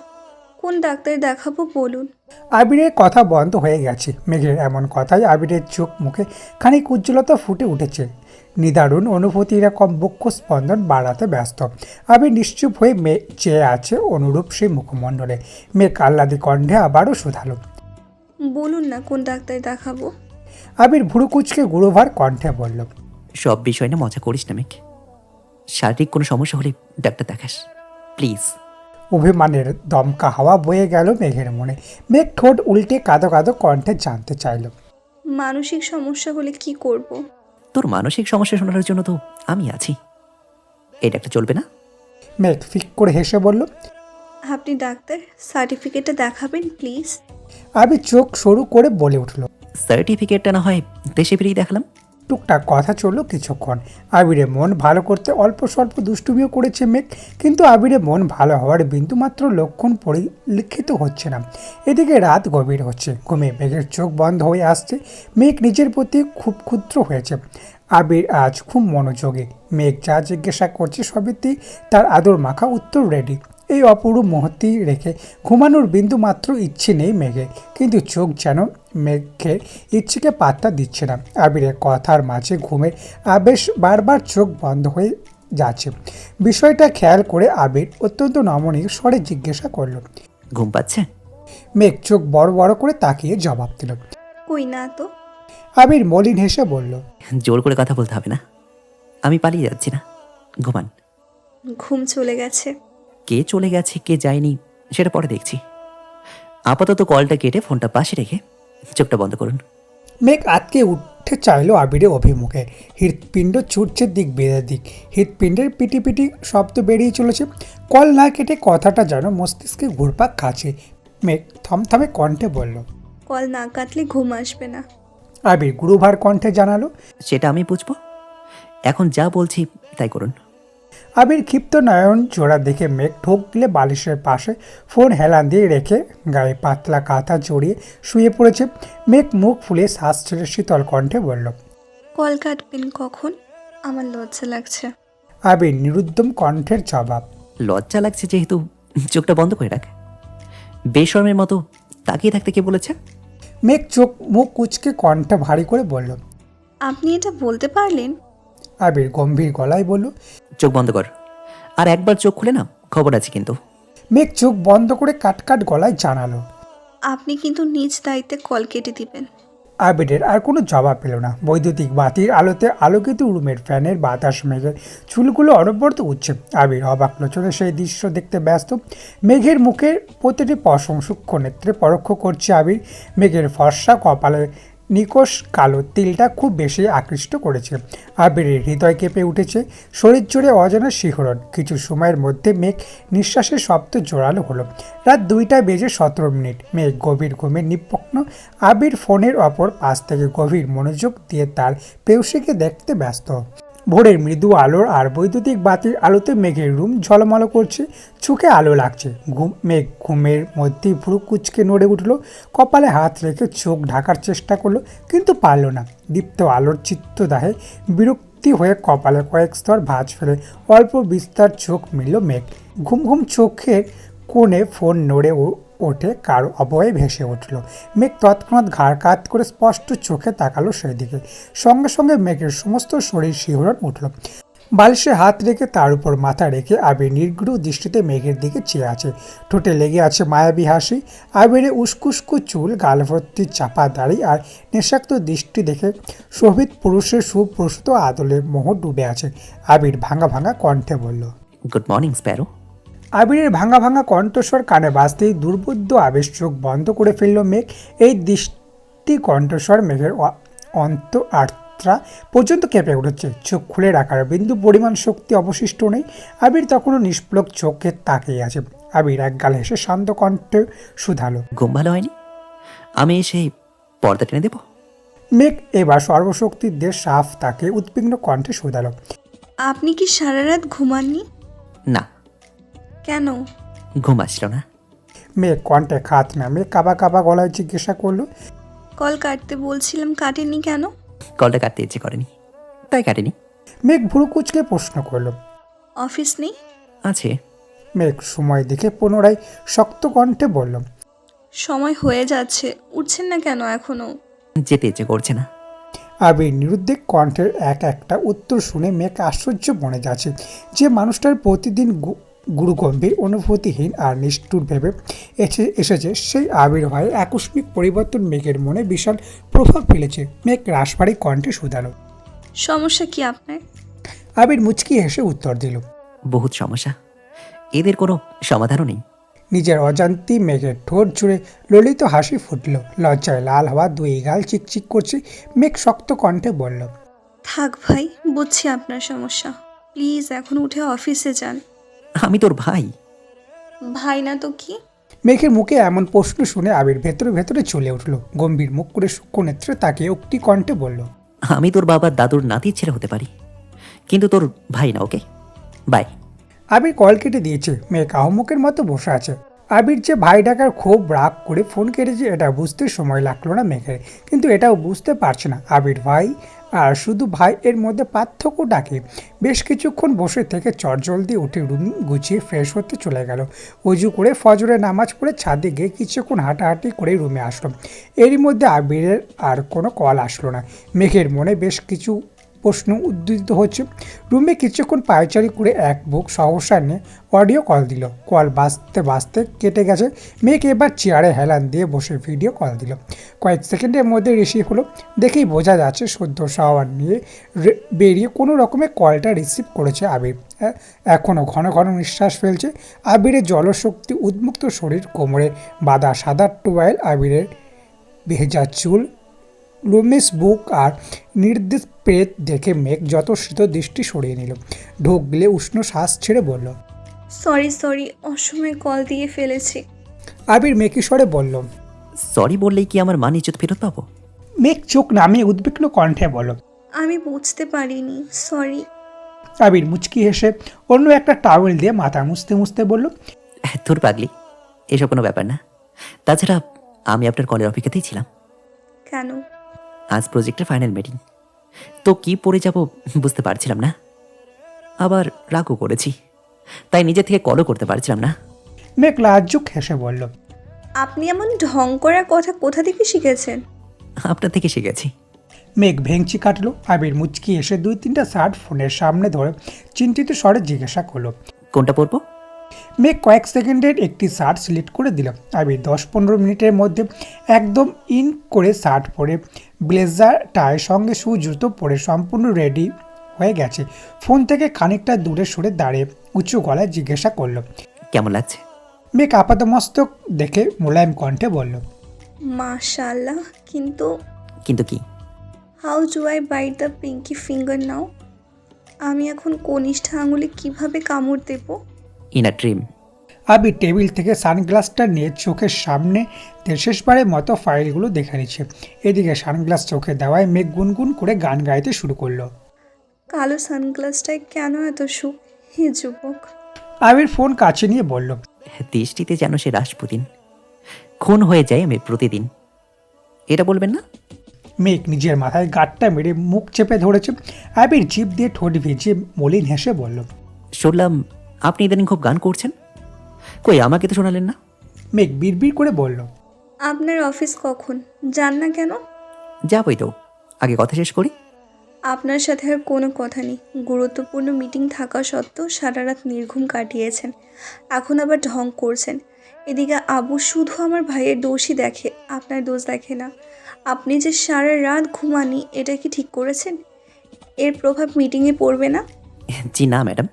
কোন ডাক্তার দেখাবো বলুন? আবিরের কথা বন্ধ হয়ে গেছে। মেঘের এমন কথায় আবিরের চোখ মুখে খানিক উজ্জ্বলতা ফুটে উঠেছে। নিদারুণ অনুভূতির এরকম বক্ষ স্পন্দন বাড়াতে ব্যস্ত। আবির নিশ্চুপ হয়ে চেয়ে আছে অনুরূপ সেই মুখমণ্ডলে। মেঘ আহ্লাদি কণ্ঠে আবারও শুধালো। বলুন না কোন ডাক্তার দেখাবো? আবির ভুরুকুচকে গুরুভার কণ্ঠে বলল। সব বিষয় না মজা করিস না মেঘ, শারীরিক কোনো সমস্যা হলে ডাক্তার দেখাস প্লিজ। অভিমানের দমকা হাওয়া বয়ে গেল মেঘের মনে। মেঘ ঠোঁট উল্টে কাঁদো কাঁদো কণ্ঠে জানতে চাইল। মানসিক সমস্যা হলে কি করব? তোর মানসিক সমস্যা শোনার জন্য তো আমি আছি, এই ডাক্তার চলবে না? মেঘ ফিক করে হেসে বলল। আপনি ডাক্তার, সার্টিফিকেটটা দেখাবেন প্লিজ। আবির চোখ সরু করে বলে উঠল। সার্টিফিকেটটা না হয় দেশে ফিরেই দেখালাম। টুকটাক কথা চলল কিছুক্ষণ। আবিরে মন ভালো করতে অল্প স্বল্প দুষ্টুমিও করেছে মেঘ, কিন্তু আবিরে মন ভালো হওয়ার বিন্দুমাত্র লক্ষণ পরিলক্ষিত হচ্ছে না। এদিকে রাত গভীর হচ্ছে, ঘুমে মেঘের চোখ বন্ধ হয়ে আসছে। মেঘ নিজের প্রতি খুব ক্ষুদ্র হয়েছে। আবির আজ খুব মনোযোগী। মেঘ যা জিজ্ঞাসা করছে সবেতেই তার আদর মাখা উত্তর রেডি। এই অপরূপ মুহূর্তে রেখে ঘুমানোর বিন্দু মাত্র ইচ্ছে নেই মেঘে, কিন্তু চোখ যেন মেঘের ইচ্ছেকে পাত্তা দিচ্ছে না। আবিরের কথার মাঝে ঘুমের আবেশ বারবার চোখ বন্ধ হয়ে যাচ্ছে। বিষয়টা খেয়াল করে আবির অত্যন্ত নমনীয় স্বরে জিজ্ঞাসা করল। ঘুম পাচ্ছে? মেঘ চোখ বড় বড় করে তাকিয়ে জবাব দিল। কই না তো। আবির মলিন হেসে বলল। জোর করে কথা বলতে হবে না, আমি পালিয়ে যাচ্ছি না, ঘুমান। ঘুম চলে গেছে। কে চলে গেছে কে যায়নি সেটা পরে দেখছি। আপাতত কলটা কেটে ফোনটা পাশে রেখে চোখটা বন্ধ করুন। মেঘ আটকে উঠে চাইল আবিরের অভিমুখে। হৃৎপিণ্ড ছুটছে দিক বেড়ে দিক। হৃৎপিণ্ডের পিটি পিটি শব্দ বেরিয়ে চলেছে। কল না কেটে কথাটা যেন মস্তিষ্কে ঘুরপাক খাচ্ছে। মেঘ থমথমে কণ্ঠে বলল। কল না কাটলে ঘুম আসবে না। আবির গুরুভার কণ্ঠে জানালো। সেটা আমি বুঝবো, এখন যা বলছি তাই করুন। আবির ক্ষিপ্ত নয়ন জোড়া দেখে মেঘ ঠোক দিলে বালিশের পাশে ফোন হেলান দিয়ে রেখে গায়ে পাতলা কাঁথা জড়িয়ে শুয়ে পড়েছে। মেঘ মুখ ফুলিয়ে শ্বাস ছেড়ে শীতল কণ্ঠে বলল। কল কাটবেন কখন? আমার লজ্জা লাগছে। আবির নিরুদ্যম কণ্ঠের জবাব। লজ্জা লাগছে যেহেতু চোখটা বন্ধ করে রাখ। বেশরমের মতো তাকিয়ে থাকতে কে বলেছে? মেঘ চোখ মুখ কুচকে কণ্ঠে ভারী করে বলল। আপনি এটা বলতে পারলেন? আবির গম্ভীর গলায় বলল। চোখ বন্ধ কর, আর একবার চোখ খুলে না, খবর আছে কিন্তু। মেঘ চোখ বন্ধ করে কাটকাট গলায় জানালো। আপনি কিন্তু নিজ দায়িত্বে কল কেটে দিবেন। আবিরের আর কোনো জবাব পেল না। বৈদ্যুতিক বাতির আলোতে আলোকিত রুমের ফ্যানের বাতাস মেঘের চুলগুলো অনবরত উঠছে। আবির অবাক লোচনে সেই দৃশ্য দেখতে ব্যস্ত। মেঘের মুখের প্রতিটি পশম সূক্ষ্ম নেত্রে পরোক্ষ করছে আবির। মেঘের ফর্সা কপালে নিকোষ কালো তিলটা খুব বেশি আকৃষ্ট করেছে। আবিরের হৃদয় কেঁপে উঠেছে, শরীর জুড়ে অজানা শিহরণ। কিছু সময়ের মধ্যে মেঘ নিঃশ্বাসের শব্দ জোরালো হলো। রাত 2:17 মেঘ গভীর ঘুমে নিমগ্ন। আবির ফোনের অপর পাশ থেকে গভীর মনোযোগ দিয়ে তার প্রেয়সীকে দেখতে ব্যস্ত। ভোরের মৃদু আলোর আর বৈদ্যুতিক বাতির আলোতে মেঘের রুম ঝলমল করছে, চোখে আলো লাগছে। মেঘ ঘুমের মধ্যেই ভুরু কুঁচকে নড়ে উঠল, কপালে হাত রেখে চোখ ঢাকার চেষ্টা করলো, কিন্তু পারল না। দীপ্ত আলোর চিত্তদাহে বিরক্তি হয়ে কপালে কয়েক স্তর ভাঁজ ফেলে অল্প বিস্তার চোখ মিলল মেঘ। ঘুম ঘুম চোখের কোণে ফোন নড়ে ওঠে, কারো অবয়ে ভেসে উঠল। মেঘ তৎক্ষণাৎ ঘাড় কাত করে স্পষ্ট চোখে তাকালো সেই দিকে। সঙ্গে সঙ্গে মেঘের সমস্ত শরীর শিহরণ উঠল। বালিশে হাত রেখে তার উপর মাথা রেখে আবির নির্ঘৃণ দৃষ্টিতে মেঘের দিকে চেয়ে আছে। ঠোঁটে লেগে আছে মায়াবী হাসি। আবিরে উস্কুস্কু চুল, গাল ভর্তি চাপা দাড়ি আর নেশাক্ত দৃষ্টি দেখে শোভিত পুরুষের সুপ্রসূত আদলে মোহ ডুবে আছে। আবির ভাঙা ভাঙা কণ্ঠে বলল, গুড মর্নিং স্প্যারো। আবিরের ভাঙা ভাঙা কণ্ঠস্বর কানে বাজতেই দুর্বোধ্য আবেশ চোখ বন্ধ করে ফেলল মেঘ। এই দৃষ্টি কণ্ঠস্বর মেঘের অন্ত আত্রা পর্যন্ত কেঁপে উঠেছে। চোখ খুলে রাখার বিন্দু পরিমাণ শক্তি অবশিষ্ট নেই। আবির তখনও নিষ্পলক চোখে তাকিয়ে আছে। আবির একগাল হেসে শান্ত কণ্ঠে শুধালো, ঘুম ভালো হয়নি? আমি সেই পর্দা টেনে দেবো? মেঘ এবার সর্বশক্তির দেশ সাফ তাকে উদ্বিগ্ন কণ্ঠে শুধালো, আপনি কি সারা রাত ঘুমাননি? না, কেন? ঘুম আসছিল না। মেঘ কণ্ঠে খাত নামে কাবা কাবা গলায় জিজ্ঞাসা করলো, কল কাটতে বলছিলাম, কাটেননি কেন? কলটা কাটতে ইচ্ছে করেনি, তাই কাটেনি। মেঘ ভুরু কুঁচকে প্রশ্ন করলো, অফিস নেই? আছে। মেঘ সময় দেখে পুনরায় শক্ত কণ্ঠে বলল, সময় হয়ে যাচ্ছে, উঠছেন না কেন এখনো? যেতে ইচ্ছে করছে না। আবির নিরুদ্বেগ কণ্ঠের এক একটা উত্তর শুনে মেঘ আশ্চর্য বনে যাচ্ছে। যে মানুষটার প্রতিদিন গুরুগম্ভীর, অনুভূতিহীন আর নিষ্ঠুর ভেবে এসেছে, সেই আবির্ভাবের আকস্মিক পরিবর্তন মেঘের মনে বিশাল প্রভাব ফেলেছে। মেঘ রাশভারী কণ্ঠে শুধালো, সমস্যা কি আপনার? আবির মুচকি হেসে উত্তর দিল, বহুত সমস্যা, এদের কোনো সমাধানও নেই। নিজের অজান্তি মেঘের ঠোঁট জুড়ে ললিত হাসি ফুটল। লজ্জায় লাল হওয়া দুই গাল চিকচিক করছে। মেঘ শক্ত কণ্ঠে বলল, থাক ভাই, বুঝছি আপনার সমস্যা। প্লিজ এখন উঠে অফিসে যান। আমি তোর ভাই। ভাই না তো কি? মেঘের মুখে এমন প্রশ্ন শুনে আবির ভেতরে ভেতরে চলে উঠল। গম্ভীর মুখ করে সূক্ষ্ম নেত্রে তাকে উক্তি কণ্ঠে বলল, আমি তোর বাবার দাদুর নাতির ছেলে হতে পারি, কিন্তু তোর ভাই না। ওকে, বাই। আবির কল কেটে দিয়েছে। মেঘ আহমকের মতো বসে আছে। আবির যে ভাই ডাকার খুব রাগ করে ফোন কেটেছে এটা বুঝতে সময় লাগলো না মেঘের, কিন্তু এটাও বুঝতে পারছে না আবির ভাই আর শুধু ভাই এর মধ্যে পার্থক্য ডাকে। বেশ কিছুক্ষণ বসে থেকে চটজলদি উঠে রুম গুছিয়ে ফ্রেশ হতে চলে গেল। অজু করে ফজরের নামাজ পড়ে ছাদে গিয়ে কিছুক্ষণ হাঁটাহাঁটি করে রুমে আসলো। এরই মধ্যে আবিরের আর কোনো কল আসলো না। মেঘের মনে বেশ কিছু প্রশ্ন উদ্দীপিত হচ্ছে। রুমে কিছুক্ষণ পায়চারি করে এক বুক সহসা নিয়ে অডিও কল দিল। কল বাজতে বাজতে কেটে গেছে। মেঘ এবার চেয়ারে হেলান দিয়ে বসে ভিডিও কল দিল। কয়েক সেকেন্ডের মধ্যে রিসিভ হলো। দেখেই বোঝা যাচ্ছে সদ্য শাওয়ার নিয়ে বেরিয়ে কোনো রকমে কলটা রিসিভ করেছে আবির। এখনও ঘন ঘন নিঃশ্বাস ফেলছে। আবিরের জলশক্তি উন্মুক্ত শরীর, কোমরে বাঁধা সাদা টোয়াইল, আবিরের ভেজা চুল, লুমিস বুক আর নির্দেশ পেট দেখে মেঘ যতশ্রিত দৃষ্টি সরিয়ে নিল। ঢোক গিলে উষ্ণ শ্বাস ছেড়ে বলল, সরি, অসময়ে কল দিয়ে ফেলেছি। আবির মেকি স্বরে বলল, সরি বললেই কি আমার মান ইজ্জত ফেরত পাবো? মেঘ চোখ নামিয়ে উদ্বিগ্ন কণ্ঠে বলল, আমি বুঝতে পারিনি, সরি। আবির মুচকি হেসে অন্য একটা টাওয়েল দিয়ে মাথা মুছতে মুছতে বলল, তোর পাগলি, এসব কোনো ব্যাপার না। তাছাড়া আমি আপনার কলের অপেক্ষাতেই ছিলাম। কেন? আজ প্রজেক্টের ফাইনাল মিটিং, তো কি পড়ে যাব বুঝতে পারছিলাম না। আবার রাগও করেছি, তাই নিজে থেকে কলও করতে পারছিলাম না। মেঘ লাজ্জুক হেসে বলল, আপনি এমন ঢং করার কথা কোথা থেকে শিখেছেন? আপনার থেকে শিখেছি। মেঘ ভেঙচি কাটলো। আবির মুচকি এসে 2-3টা শার্ট ফোনের সামনে ধরে চিন্তিত স্বরে জিজ্ঞাসা করলো, কোনটা পরবো? মেঘ কয়েক সেকেন্ডের একটি শার্ট সিলেক্ট করে দিল। আবির 10-15 মিনিটের মধ্যে একদম ইন করে শার্ট পরে, ব্লেজার টাই সঙ্গে শু জুতো পরে সম্পূর্ণ রেডি হয়ে গেছে। ফোন থেকে খানিকটা দূরে সরে দাঁড়িয়ে উঁচু গলায় জিজ্ঞাসা করলো, কেমন লাগছে? মেঘ আপাতমস্তক দেখে মোলায়েম কণ্ঠে বলল, মাশাআল্লাহ, কিন্তু কিন্তু কি? How do I bite the pinky finger now? আমি এখন কনিষ্ঠ আঙুলে কিভাবে কামড় দেব? In a dream. Abir table থেকে সানগ্লাসটা নিয়ে চোখের সামনে শেষবারের মতো ফাইলগুলো দেখে নিচ্ছে। এদিকে সানগ্লাস চোখে দেওয়ায় মেঘ গুনগুন করে গান গাইতে শুরু করলো। কালো সানগ্লাসটায় কেন এত সুখ হে যুবক? আবির ফোন কাছে নিয়ে বলল, দৃষ্টিতে যেন সে রাসপুতিন। খুন হয়ে যায় আমি প্রতিদিন। এটা বলবেন না? মেঘ নিজের মাথায় গাঁটটা মেরে মুখ চেপে ধরেছে। আবির জিভ দিয়ে ঠোঁট ভিজিয়ে মলিন হেসে বলল, শুনলাম আপনি ইদানিং খুব গান করছেন। কই আমাকে তো শোনালেন না। মেঘ বিড়বিড় করে বলল, আপনার অফিস কখন? যান না কেন? যাবই তো, আগে কথা শেষ করি। আপনার সাথে আর কোনো কথা নেই। গুরুত্বপূর্ণ মিটিং থাকা সত্ত্বেও সারা রাত নির্ঘুম কাটিয়েছেন, এখন আবার ঢং করছেন। এদিকে আবু শুধু আমার ভাইয়ের দোষই দেখে, আপনার দোষ দেখে না। আপনি যে সারা রাত ঘুমানি, এটা কি ঠিক করেছেন? এর প্রভাব মিটিংয়ে পড়বে না? জি না ম্যাডাম,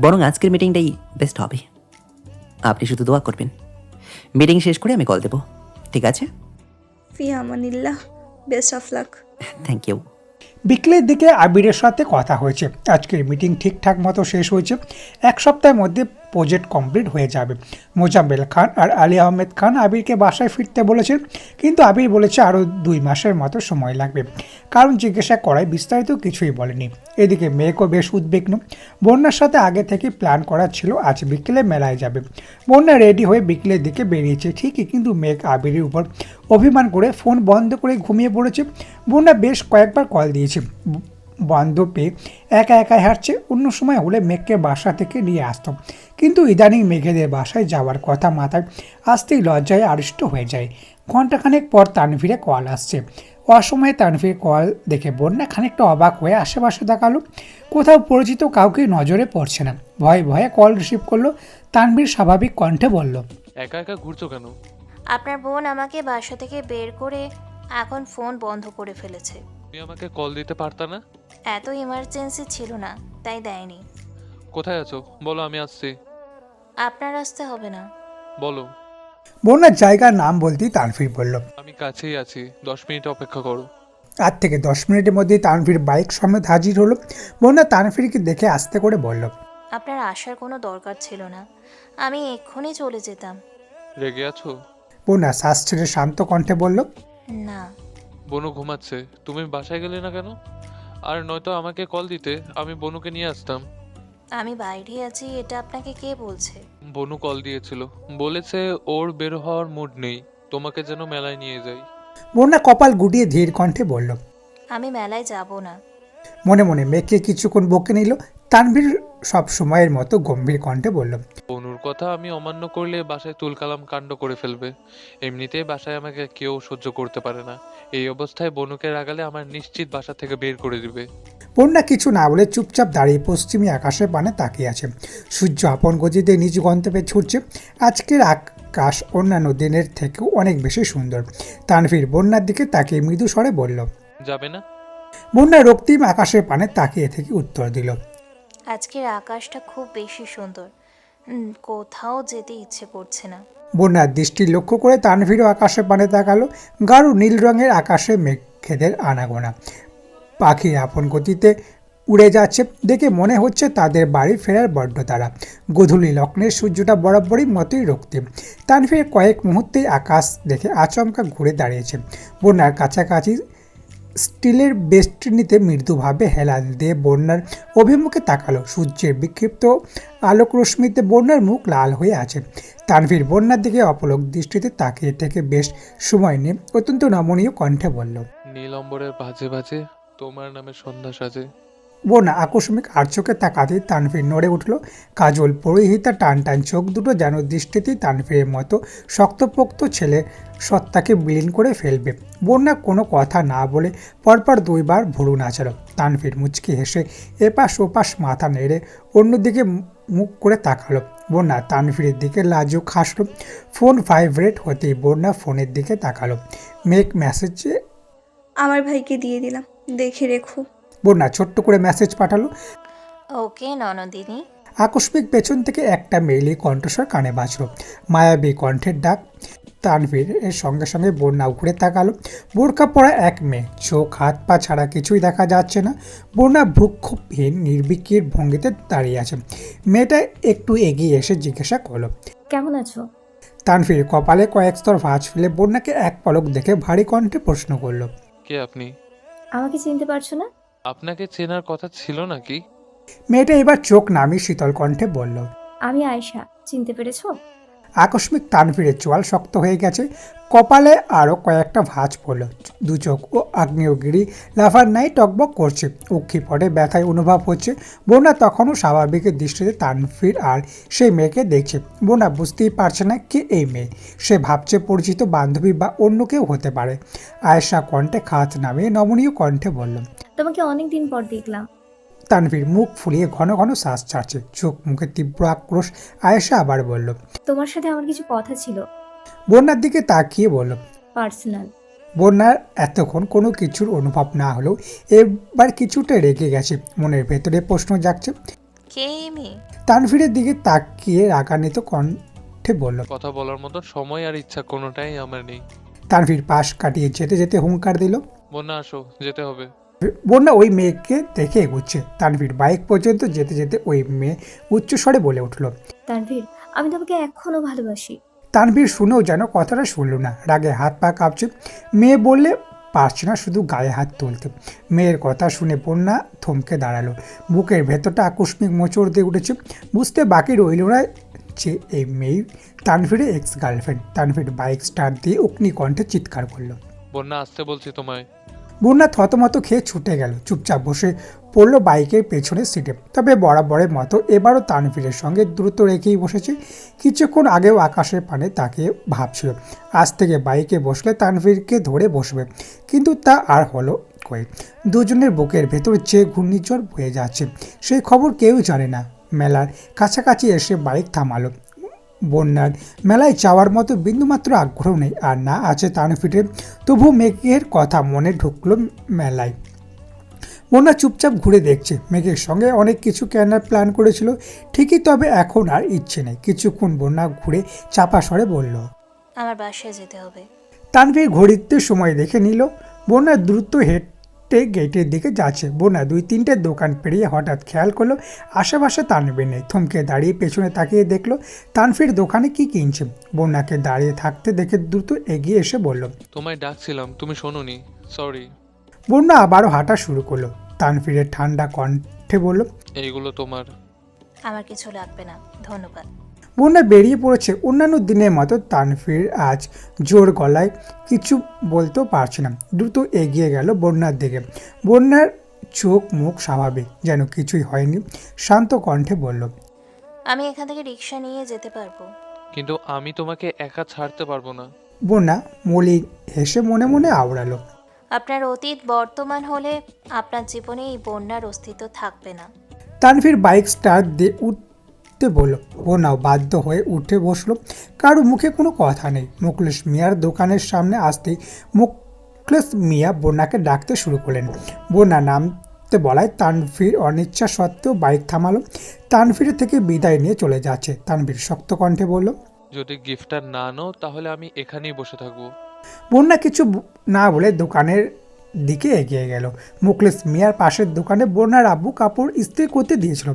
বরং আজকের মিটিংটাই বেস্ট হবে। আপনি শুধু দোয়া করবেন। মিটিং শেষ করে আমি কল দেব, ঠিক আছে? ফি আমানিল্লাহ, best of luck. Thank you. বিকেলের দিকে আবিরের সাথে কথা হয়েছে। আজকের মিটিং ঠিকঠাক মতো শেষ হয়েছে। এক সপ্তাহের মধ্যে প্রজেক্ট কমপ্লিট হয়ে যাবে। মোজাম্মেল খান আর আলী আহমেদ খান আবিরকে বাসায় ফিরতে বলেছেন, কিন্তু আবির বলেছে আরও 2 মাসের মতো সময় লাগবে। কারণ জিজ্ঞাসা করায় বিস্তারিত কিছুই বলেনি। এদিকে মেয়েকেও বেশ উদ্বিগ্ন। বন্যার সাথে আগে থেকে প্ল্যান করা ছিল আজ বিকেলে মেলায় যাবে। বন্যা রেডি হয়ে বিকেলের দিকে বেরিয়েছে ঠিকই, কিন্তু মেঘ আবিরের উপর অভিমান করে ফোন বন্ধ করে ঘুমিয়ে পড়েছে। বন্যা বেশ কয়েকবার কল দিয়েছে, বন্ধ পেয়ে একা একাই হাঁটছে। অন্য সময় হলে মেঘকে বাসা থেকে নিয়ে আসতো, কিন্তু ইদানিং মেঘেদের বাসায় যাওয়ার কথা মাথায় আসতেই লজ্জায় আড়ষ্ট হয়ে যায়। ঘণ্টাখানেক পর তানভীরে কল আসছে। অসময়ে তানভীর কল দেখে বন্যা খানিকটা অবাক হয়ে আশেপাশে তাকালো। কোথাও পরিচিত কাউকে নজরে পড়ছে না। ভয়ে ভয়ে কল রিসিভ করলো। তানভীর স্বাভাবিক কণ্ঠে বলল, একা একা ঘুরছো কেন? আপনার বোন আমাকে বাসা থেকে বের করে এখন ফোন বন্ধ করে ফেলেছে। তুমি আমাকে কল দিতে পারতা না? এত ইমার্জেন্সি ছিল না, তাই দেয়নি। কোথায় আছো বলো, আমি আসছি। আপনার আসতে হবে না। বলো। বন্যার জায়গার নাম বলতেই তানভীর বলল, আমি কাছেই আছি, 10 মিনিট অপেক্ষা করো। আজ থেকে 10 মিনিটের মধ্যেই তানভীর বাইক সমেত হাজির হলো। বন্যা তানভীরকে দেখে আস্তে করে বলল, আপনার আসার কোনো দরকার ছিল না, আমি এক্ষুনি চলে যেতাম। রেগে আছো? বন্যা শ্বাস ছেড়ে শান্ত কণ্ঠে বলল, না। বনু ঘুমাচ্ছে, তুমি বাসায় গেলে না কেন? আর নয়তো আমাকে কল দিতে, আমি বনুকে নিয়ে আসতাম। আমি বাইরে আছি এটা আপনাকে কে বলছে? বনু কল দিয়েছিল, বলেছে ওর বের হওয়ার মুড নেই, তোমাকে যেন মেলায় নিয়ে যাই। বন্যা কপাল গুটিয়ে ধীর কণ্ঠে বলল। আমি মেলায় যাব না। মনে মনে মেয়েকে কিছুক্ষণ বকে নিল। তানভীর সব সময়ের মতো গম্ভীর কণ্ঠে বলল, বনুর কথা আমি অমান্য করলে বাসায় তুলকালাম কাণ্ড করে ফেলবে। এমনিতেই বাসায় আমাকে কেউ সহ্য করতে পারে না, এই অবস্থায় বনুকে রাগালে আমার নিশ্চিত বাসা থেকে বের করে দিবে। বন্যা কিছু না বলে চুপচাপ দাঁড়িয়ে পশ্চিমী আকাশের পানে তাকিয়ে আছে। সূর্য আপন গতিতে নিজ গন্তব্যে ছুটছে। আজকের আকাশ অন্যান্য দিনের থেকেও অনেক বেশি সুন্দর। তানভীর বন্যার দিকে তাকিয়ে মৃদু স্বরে বলল। যাবে না? বন্যা রক্তিম আকাশের পানে তাকিয়ে থেকে উত্তর দিল, আজকের আকাশটা খুব বেশি সুন্দর, কোথাও যেতে ইচ্ছে করছে না। বন্যার দৃষ্টি লক্ষ্য করে তানভীরও আকাশের পানে তাকালো। গাঢ় নীল রঙের আকাশে মেঘেদের আনাগোনা। পাখির আপন গতিতে উড়ে যাচ্ছে দেখে মনে হচ্ছে তাদের বাড়ি ফেরার বড্ড তারা। গোধূলি লগ্নের সূর্যটা বরাবরই মতোই রক্তিম। তানভীর কয়েক মুহূর্তেই আকাশ দেখে আচমকা ঘুরে দাঁড়িয়েছে। বন্যার কাছাকাছি স্টিলের বেষ্টনীতে মৃদুভাবে হেলান দিয়ে বন্যার অভিমুখে তাকালো। সূর্যের বিক্ষিপ্ত আলোক রশ্মিতে বন্যার মুখ লাল হয়ে আছে। তানভীর বন্যার দিকে অপলক দৃষ্টিতে তাকিয়ে থেকে বেশ সময় নিয়ে অত্যন্ত নমনীয় কণ্ঠে বলল, নীল অম্বরের ভাজে ভাজে তোমার নামে সন্ধ্যা সাজে। বন্যা আকস্মিক আর চোখে তাকাতেই তানভীর নড়ে উঠল। কাজল পরিহিতা টান টান চোখ দুটো যেন দৃষ্টিতেই তানভীরের মতো শক্তপোক্ত ছেলে সত্তাকে বিলীন করে ফেলবে। বন্যা কোনো কথা না বলে পরপর 2 বার ভুরু নাচালো। তানভীর মুচকি হেসে এপাশ ওপাশ মাথা নেড়ে অন্যদিকে মুখ করে তাকালো। বন্যা তানভীরের দিকে লাজুক হাসল। ফোন ভাইব্রেট হতেই বন্যা ফোনের দিকে তাকালো। মেক মেসেজে আমার ভাইকে দিয়ে দিলাম, দেখে রেখো। বন্যা ছোট্ট করে মেসেজ পাঠালো। ওকে ননদিনী। আকস্মিক পেছন থেকে একটা মেইলি কণ্ঠস্বর কানে বাজল। মায়াবী কণ্ঠের ডাক। তানভীর এর সঙ্গে সঙ্গে বন্যা ঘুরে তাকালো। বোরকা পরা এক মেয়ে, চোখ হাত পা ছাড়া কিছুই দেখা যাচ্ছে না। বন্যা ভ্রুক্ষেপহীন নির্বিকির ভঙ্গিতে দাঁড়িয়ে আছে। মেয়েটা একটু এগিয়ে এসে জিজ্ঞাসা করলো, কেমন আছো? তানভীর কপালে কয়েক স্তর ভাঁজ ফেলে বন্যাকে এক পলক দেখে ভারী কণ্ঠে প্রশ্ন করলো, কে আপনি? আমাকে চিনতে পারছো না? আপনাকে চেনার কথা ছিল নাকি? মেয়েটা এবার চোখ নামিয়ে শীতল কণ্ঠে বলল। আমি আয়েশা, চিনতে পেরেছো? আকস্মিক তানভীরের চোয়াল শক্ত হয়ে গেছে, কপালে আরও কয়েকটা ভাঁজ পড়ল, দু চোখ ও আগ্নেয়গিরি লাফার নাই টকবক করছে, উক্ষি পটে ব্যথায় অনুভব হচ্ছে। বন্যা তখনও স্বাভাবিক দৃষ্টিতে তানভীর আর সেই মেয়েকে দেখছে। বন্যা বুঝতেই পারছে না কে এই মেয়ে। সে ভাবছে পরিচিত বান্ধবী বা অন্য কেউ হতে পারে। আয়েশা কণ্ঠে খাত নামিয়ে নমনীয় কণ্ঠে বলল। তোমাকে অনেক দিন পর দেখলাম। তানভীর মুখ ফুলিয়ে ঘন ঘন শ্বাস ছাড়ছে, চোখ মুখে তীব্র আক্রোশ। আয়েশা আবার বলল। তোমার সাথে আমার কিছু কথা ছিল, বন্যার দিকে তাকিয়ে বলল। পার্সোনাল। বন্যার এতক্ষণ কোনো কিছুর অনুভব না হলেও এবার কিছুটা রেগে গেছে, মনের ভেতরে প্রশ্ন জাগছে। কে এই মেয়ে? তানভীরের দিকে তাকিয়ে রাগান্বিত কণ্ঠে বলল। কথা বলার মতো সময় আর ইচ্ছা কোনোটাই আমার নেই। তানভীর পাশ কাটিয়ে যেতে যেতে হুঙ্কার দিল। বন্যা আসো, যেতে হবে। বন্যা ওই মেয়েকে দেখে এগুচ্ছে। তানভীর বাইক পর্যন্ত যেতে যেতে ওই মেয়ে উচ্চস্বরে বলে উঠল। তানভীর, আমি তোমাকে এখনো ভালোবাসি। তানভীর শুনেও যেন কথাটা শুনল না, রাগে হাত পা কাঁপছে। মেয়ে বললে পারছে না শুধু গায়ে হাত তুলতে। মেয়ের কথা শুনে বন্যা থমকে দাঁড়ালো, বুকের ভেতরটা আকস্মিক মোচড় দিয়ে উঠেছে। বুঝতে বাকি রইল না যে এই মেয়ে তানভীরের ex girlfriend. Tanvir bike start দিয়ে অগ্নিকণ্ঠে চিৎকার করলো। বন্যা আসতে বলছি তোমায়। বন্যা থতমত খেয়ে ছুটে গেল, চুপচাপ বসে পড়লো বাইকের পেছনের সিটে। তবে বরাবরের মতো এবারও তানভীরের সঙ্গে দ্রুত রেখেই বসেছে। কিছুক্ষণ আগেও আকাশের পানে তাকিয়ে ভাবছিল আজ থেকে বাইকে বসলে তানভীরকে ধরে বসবে, কিন্তু তা আর হলো কই। দুজনের বুকের ভেতর যে ঘূর্ণিঝড় বয়ে যাচ্ছে সেই খবর কেউ জানে না। মেলার কাছাকাছি এসে বাইক থামালো। বন্যার মেলায় যাওয়ার মতো বিন্দুমাত্র আগ্রহ নেই, আর না আছে তানভীরের। তবু মেঘের কথা মনে ঢুকলো মেলায়। বন্যা চুপচাপ ঘুরে দেখছে। মেঘের সঙ্গে অনেক কিছু কেনার প্ল্যান করেছিল ঠিকই, তবে এখন আর ইচ্ছে নেই। কিছুক্ষণ বন্যা ঘুরে চাপা স্বরে বলল, আমার বাসায় যেতে হবে। তানভীর ঘড়িতে সময় দেখে নিল। বন্যা দ্রুত হেঁটে গেটের দিকে যাচ্ছে। বন্যা 2-3টে দোকান পেরিয়ে হঠাৎ খেয়াল করলো আশেপাশে তানভীর নেই। থমকে দাঁড়িয়ে পেছনে তাকিয়ে দেখলো তানভীর দোকানে কি কিনছে। বন্যাকে দাঁড়িয়ে থাকতে দেখে দ্রুত এগিয়ে এসে বলল, তোমায় ডাকছিলাম, তুমি শোনোনি, সরি। বন্যা আবারও হাঁটা শুরু করলো। তানভীরের ঠান্ডা কণ্ঠে বলল, এইগুলো তোমার। আমার কিছু লাগবে না, ধন্যবাদ। বন্যা বেরিয়ে পড়েছে। অন্যান্য দিনের মতো তানভীর আজ জোর গলায় কিছু বলতেও পারছে না। দ্রুত এগিয়ে গেল বন্যার দিকে। বন্যার চোখ মুখ স্বাভাবিক, যেন কিছুই হয়নি। শান্ত কণ্ঠে বলল, আমি এখান থেকে রিক্সা নিয়ে যেতে পারবো। কিন্তু আমি তোমাকে একা ছাড়তে পারবো না। বন্যা মলিন হেসে মনে মনে আওড়ালো। আপনার অতীত বর্তমান হলে আপনার জীবনে এই বন্যার অস্তিত্ব থাকবে না। তানভীর বাইক স্টার্ট দিয়ে উঠতে বলল। বন্যাও বাধ্য হয়ে উঠে বসলো। কারো মুখে কোনো কথা নেই। মুখলেশ মিয়ার দোকানের সামনে আসতেই মুখলেশ মিয়া বন্যাকে ডাকতে শুরু করলেন। বন্যা নামতে বলায় তানভীর অনিচ্ছা সত্ত্বেও বাইক থামালো। তানভীরের থেকে বিদায় নিয়ে চলে যাচ্ছে। তানভীর শক্ত কণ্ঠে বলল, যদি গিফটটা না নাও তাহলে আমি এখানেই বসে থাকবো। বন্যা কিছু না বলে দোকানের দিকে এগিয়ে গেল। মুখলেস মিয়ার পাশের দোকানে বন্যার আব্বু কাপড় ইস্ত্রি করতে দিয়েছিল।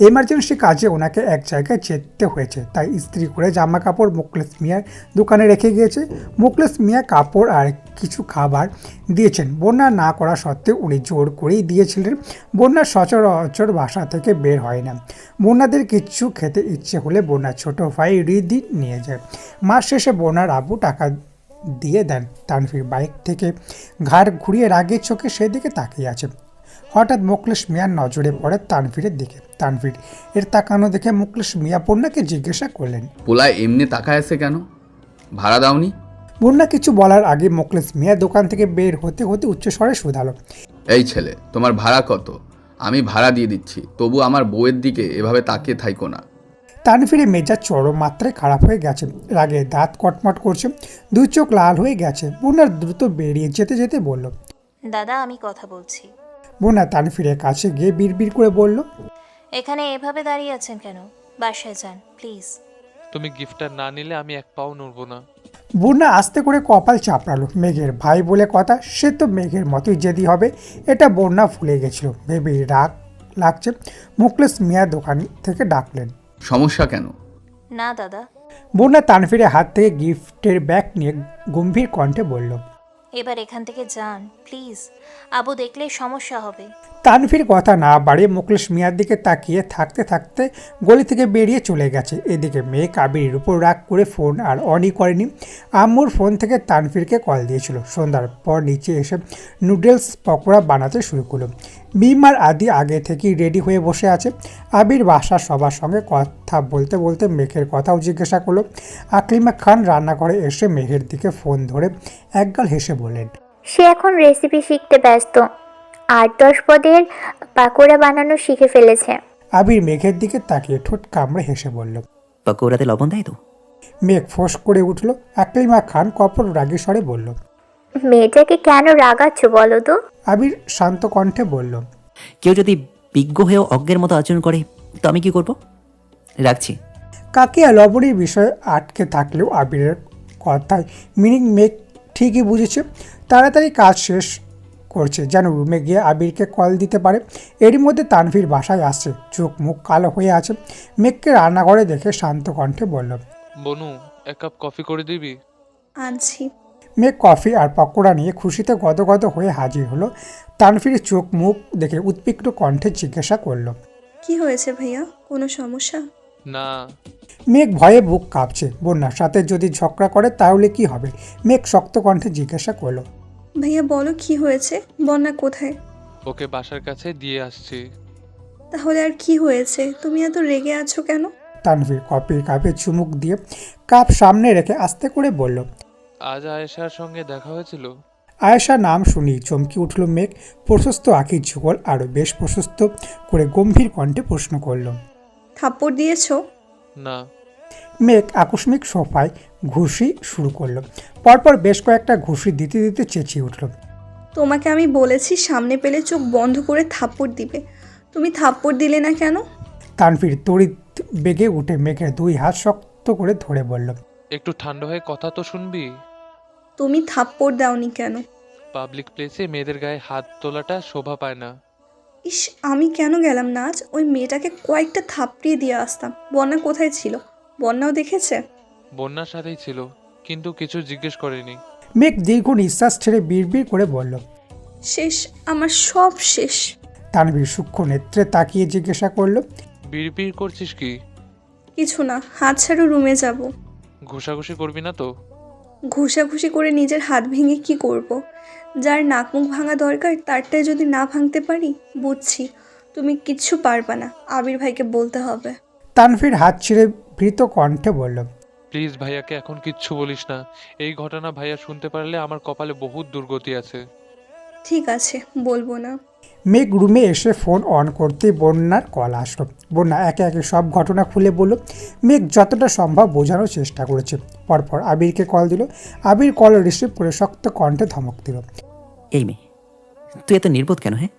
এমার্জেন্সি কাজে ওনাকে এক জায়গায় যেতে হয়েছে, তাই ইস্ত্রি করে জামা কাপড় মুখলেস মিয়ার দোকানে রেখে গিয়েছে। মুখলেস মিয়া কাপড় আর কিছু খাবার দিয়েছেন। বন্যা না করা সত্ত্বেও উনি জোর করেই দিয়েছিলেন। বন্যার সচরাচর বাসা থেকে বের হয় না। বন্যাদের কিছু খেতে ইচ্ছে হলে বন্যার ছোট ভাই রিদি নিয়ে যায়। মাস শেষে বন্যার আব্বু টাকা দিয়ে দেন। তানভীর বাইক থেকে ঘাড় ঘুরিয়ে রাগের চোখে সেদিকে তাকিয়ে আছে। হঠাৎ মুখলেশ মিয়ার নজরে পড়ে তানভীরের দিকে। তানভীর এর তাকানো দেখে মুখলেশ মিয়া বন্যাকে জিজ্ঞাসা করলেন, পোলায় এমনি তাকায় আছে কেন? ভাড়া দাওনি? বন্যা কিছু বলার আগে মুখলেশ মিয়া দোকান থেকে বের হতে হতে উচ্চস্বরে শুধালো, এই ছেলে, তোমার ভাড়া কত? আমি ভাড়া দিয়ে দিচ্ছি, তবু আমার বউয়ের দিকে এভাবে তাকিয়ে থাইকো না। তানভীরের মেজাজ চরম মাত্রায় খারাপ হয়ে গেছে। রাগে দাঁত কটমট করছে, দুই চোখ লাল হয়ে গেছে। বন্যার দ্রুত বেরিয়ে যেতে যেতে বলল, দাদা আমি কথা বলছি। বন্যা তানভীরের কাছে গিয়ে বিড়বিড় করে বলল, এখানে এভাবে দাঁড়িয়ে আছেন কেন? বাসায় যান প্লিজ। তুমি গিফটটা না নিলে আমি এক পাও নড়বো না। বন্যা আস্তে করে কপাল চাপড়ালো। মেঘের ভাই বলে কথা, সে তো মেঘের মতোই জেদি হবে, এটা বন্যা ভুলে গেছিল। ভেবে রাগ লাগছে। মুখলেস মিয়া দোকান থেকে ডাকলেন। সমস্যা কেন? না দাদা। বন্যা তানফিরের হাত থেকে গিফটের ব্যাগ নিয়ে গম্ভীর কণ্ঠে বলল। এবার এখান থেকে যান প্লিজ, আবু দেখলে সমস্যা হবে। তানভীর কথা না বাড়িয়ে মুখলেশ মিয়ার দিকে তাকিয়ে থাকতে থাকতে গলি থেকে বেরিয়ে চলে গেছে। এদিকে মেয়ে কাবিরের উপর রাগ করে ফোন আর অনই করেনি। আম্মুর ফোন থেকে তানভীরকে কল দিয়েছিল। সন্ধ্যার পর নিচে এসে নুডলস পকোড়া বানাতে শুরু করলো। মিম আর আদি আগে থেকেই রেডি হয়ে বসে আছে। আবির বাসার সবার সঙ্গে কথা বলতে বলতে মেঘের কথাও জিজ্ঞাসা করলো। আকলিমা খান রান্নাঘরে এসে মেঘের দিকে ফোন ধরে একগাল হেসে বললেন, সে এখন রেসিপি শিখতে ব্যস্ত, 8-10 পদের পাকোড়া বানানো শিখে ফেলেছে। আবির মেঘের দিকে তাকিয়ে ঠোঁট কামড়ে হেসে বলল, পকোড়াতে লবণ দেয় তো? মেঘ ফোঁস করে উঠল। আকলিমা খান কপট রাগী স্বরে বলল, মেয়েটাকে কেন রাগাচ্ছ বলো তো? আবির শান্ত কণ্ঠে বলল, কেউ যদি বিজ্ঞ হয়েও অজ্ঞের মতো আচরণ করে তো আমি কি করব? রাখছি। কাকিয়া লবণীর বিষয়ে আটকে থাকলেও আবিরের কথায় মিনিং মেঘ ঠিকই বুঝেছে। তাড়াতাড়ি কাজ শেষ করছে যেন রুমে গিয়ে আবিরকে কল দিতে পারে। এরই মধ্যে তানভীর বাসায় আসছে। চোখ মুখ কালো হয়ে আছে। মেঘকে রান্নাঘরে দেখে শান্ত কণ্ঠে বলল, বনু, এক কাপ কফি করে দিবি? আনছি। মেঘ কফি আর পকোড়া নিয়ে খুশিতে গদগদ হয়ে হাজির হলো। তানভীর চোখ মুখ দেখে উৎপিষ্ট কণ্ঠে জিজ্ঞাসা করলো, কি হয়েছে ভাইয়া, কোনো সমস্যা? না। মেঘ ভয়ে বুক কাঁপছে। বন্যার সাথে যদি ঝগড়া করে তাহলে কি হবে? মেঘ শক্ত কণ্ঠে জিজ্ঞাসা করলো, ভাইয়া বলো কি হয়েছে, বন্যা কোথায়? ওকে বাসার কাছে দিয়ে আসছি। তাহলে আর কি হয়েছে, তুমি এত রেগে আছো কেন? তানভীর কফির কাপে চুমুক দিয়ে কাপ সামনে রেখে আস্তে করে বলল, আজ আয়েশার সঙ্গে দেখা হয়েছিল? আয়েশা নাম শুনি চমকে উঠল মেঘ। প্রশস্ত আঁখির যুগল আরও বেশ প্রশস্ত করে গম্ভীর কণ্ঠে প্রশ্ন করল, থাপ্পড় দিয়েছো? না। মেঘ আকস্মিক সোফায় ঘুষি শুরু করলো। পরপর বেশ কয়েকটা ঘুষি দিতে দিতে চেঁচিয়ে উঠল, তোমাকে আমি বলেছি সামনে পেলে চোখ বন্ধ করে থাপ্পড় দিবে, তুমি থাপ্পড় দিলে না কেন? তানভীর তড়িৎ বেগে উঠে মেঘের দুই হাত শক্ত করে ধরে বলল, একটু ঠান্ডা হয়ে কথা তো শুনবি। তুমি থাপ্পড় দাওনি কেন? পাবলিক প্লেসে মেয়েদের গায়ে হাত তোলাটা শোভা পায় না। ইস, আমি কেন গেলাম না আজ? ওই মেয়েটাকে কয়েকটা থাপড়িয়ে দিয়ে আসতাম। বন্যা কোথায় ছিল? বন্যাও দেখেছে? বন্যার সাথেই ছিল, কিন্তু কিছু জিজ্ঞেস করেনি। মেঘ দীর্ঘ নিঃশ্বাস ছেড়ে বিড়বিড় করে বলল, শেষ, আমার সব শেষ। তানভীর সূক্ষ্ম নেত্রে তাকিয়ে জিজ্ঞাসা করলো, বিড়বিড় করছিস কি? কিছু না, হাত ছাড়ো, রুমে যাব। ঘুষাঘুষি করবি না তো? ঘুষাঘুষি করে নিজের হাত ভেঙে কি করব? যার নাক মুখ ভাঙা দরকার তারটাই যদি না ভাঙতে পারি। বুঝছি তুমি কিচ্ছু পারবা না, আবির ভাইকে বলতে হবে। তানভীর হাত ছেড়ে ভীত কণ্ঠে বলল, প্লিজ ভাইয়াকে এখন কিচ্ছু বলিস না। এই ঘটনা ভাইয়া শুনতে পারলে আমার কপালে বহুত দুর্গতি আছে। ঠিক আছে, বলবো না। মেঘ রুমে এসে ফোন অন করতেই বন্যার কল আসলো। বন্যা একে একে সব ঘটনা খুলে বলল। মেঘ যতটা সম্ভব বোঝানোর চেষ্টা করেছে। পরপর আবিরকে কল দিল। আবির কল রিসিভ করে শক্ত কণ্ঠে ধমক দিল, এই মেয়ে, তুই এত নির্বোধ কেন? হ্যাঁ,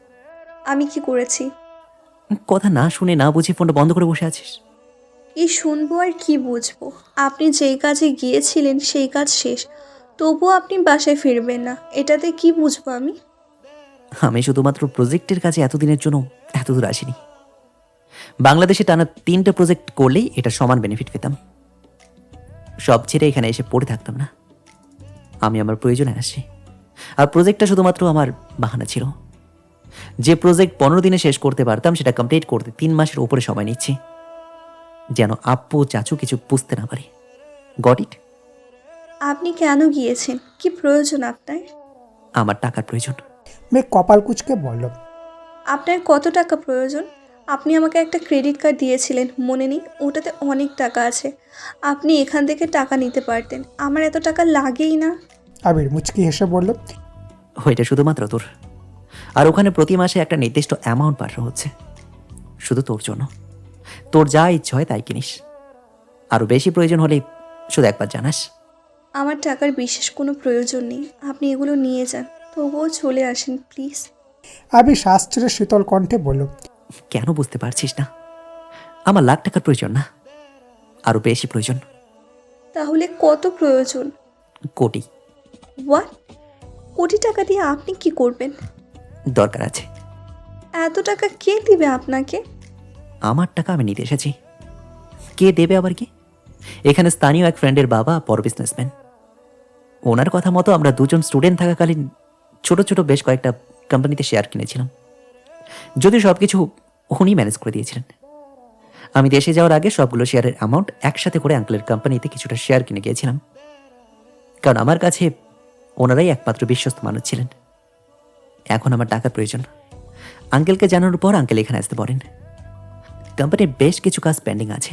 আমি কি করেছি? কথা না শুনে না বুঝে ফোনটা বন্ধ করে বসে আছিস। এই শুনবো আর কি বুঝবো? আপনি যেই কাজে গিয়েছিলেন সেই কাজ শেষ, তবুও আপনি বাসায় ফিরবেন না, এটাতে কি বুঝবো আমি? আমি শুধুমাত্র প্রজেক্টের কাছে এতদিনের জন্য এত দূর আসিনি। বাংলাদেশে টানা 3টে প্রজেক্ট করলেই এটা সমান বেনিফিট পেতাম। সব ছেড়ে এখানে এসে পড়ে থাকতাম না। আমি আমার প্রয়োজনে আসছি, আর প্রজেক্টটা শুধুমাত্র আমার বাহানা ছিল। যে প্রজেক্ট 15 দিনে শেষ করতে পারতাম সেটা কমপ্লিট করতে 3 মাসের উপরে সময় নিচ্ছি, যেন আপ্পু চাচু কিছু বুঝতে না পারে। Got it? আপনি কেন গিয়েছেন? কি প্রয়োজন আপনার? আমার টাকার প্রয়োজন। মেঘ কপাল কুঁচকে বলল, আপনার কত টাকা প্রয়োজন? আপনি আমাকে একটা ক্রেডিট কার্ড দিয়েছিলেন, মনে নেই? ওটাতে অনেক টাকা আছে, আপনি এখান থেকে টাকা নিতে পারতেন। আমার এত টাকা লাগেই না। আবির মুচকি হেসে বলল, ওইটা শুধুমাত্র তোর, আর ওখানে প্রতি মাসে একটা নির্দিষ্ট অ্যামাউন্ট পাঠানো হচ্ছে শুধু তোর জন্য। তোর যা ইচ্ছে হয় তাই কিনিস, আরও বেশি প্রয়োজন হলে শুধু একবার জানাস। আমার টাকার বিশেষ কোনো প্রয়োজন নেই, আপনি এগুলো নিয়ে যান, তবুও চলে আসেন প্লিজ। আবির শ্বাস ছেড়ে শীতল কণ্ঠে বলল, কেন বুঝতে পারছিস না? আমার লাখ টাকার প্রয়োজন না, আরও বেশি প্রয়োজন। তাহলে কত প্রয়োজন? কোটি। হোয়াট? কোটি টাকা দিয়ে আপনি কি করবেন? দরকার আছে। এত টাকা কে দিবে আপনাকে? আমার টাকা আমি নিতে এসেছি, কে দেবে আবার কি? এখানে স্থানীয় এক ফ্রেন্ডের বাবা বড় বিজনেসম্যান। ওনার কথা মতো আমরা দুজন স্টুডেন্ট থাকাকালীন ছোট ছোট বেশ কয়েকটা কোম্পানিতে শেয়ার কিনেছিলাম, যদি সব কিছু উনি ম্যানেজ করে দিয়েছিলেন। আমি দেশে যাওয়ার আগে সবগুলো শেয়ারের অ্যামাউন্ট একসাথে করে আঙ্কেলের কোম্পানিতে কিছুটা শেয়ার কিনে গিয়েছিলাম, কারণ আমার কাছে ওনারাই একমাত্র বিশ্বস্ত মানুষ ছিলেন। এখন আমার টাকার প্রয়োজন। আঙ্কেলকে জানানোর পর আঙ্কেল এখানে আসতে পারেন। কোম্পানির বেশ কিছু কাজ পেন্ডিং আছে,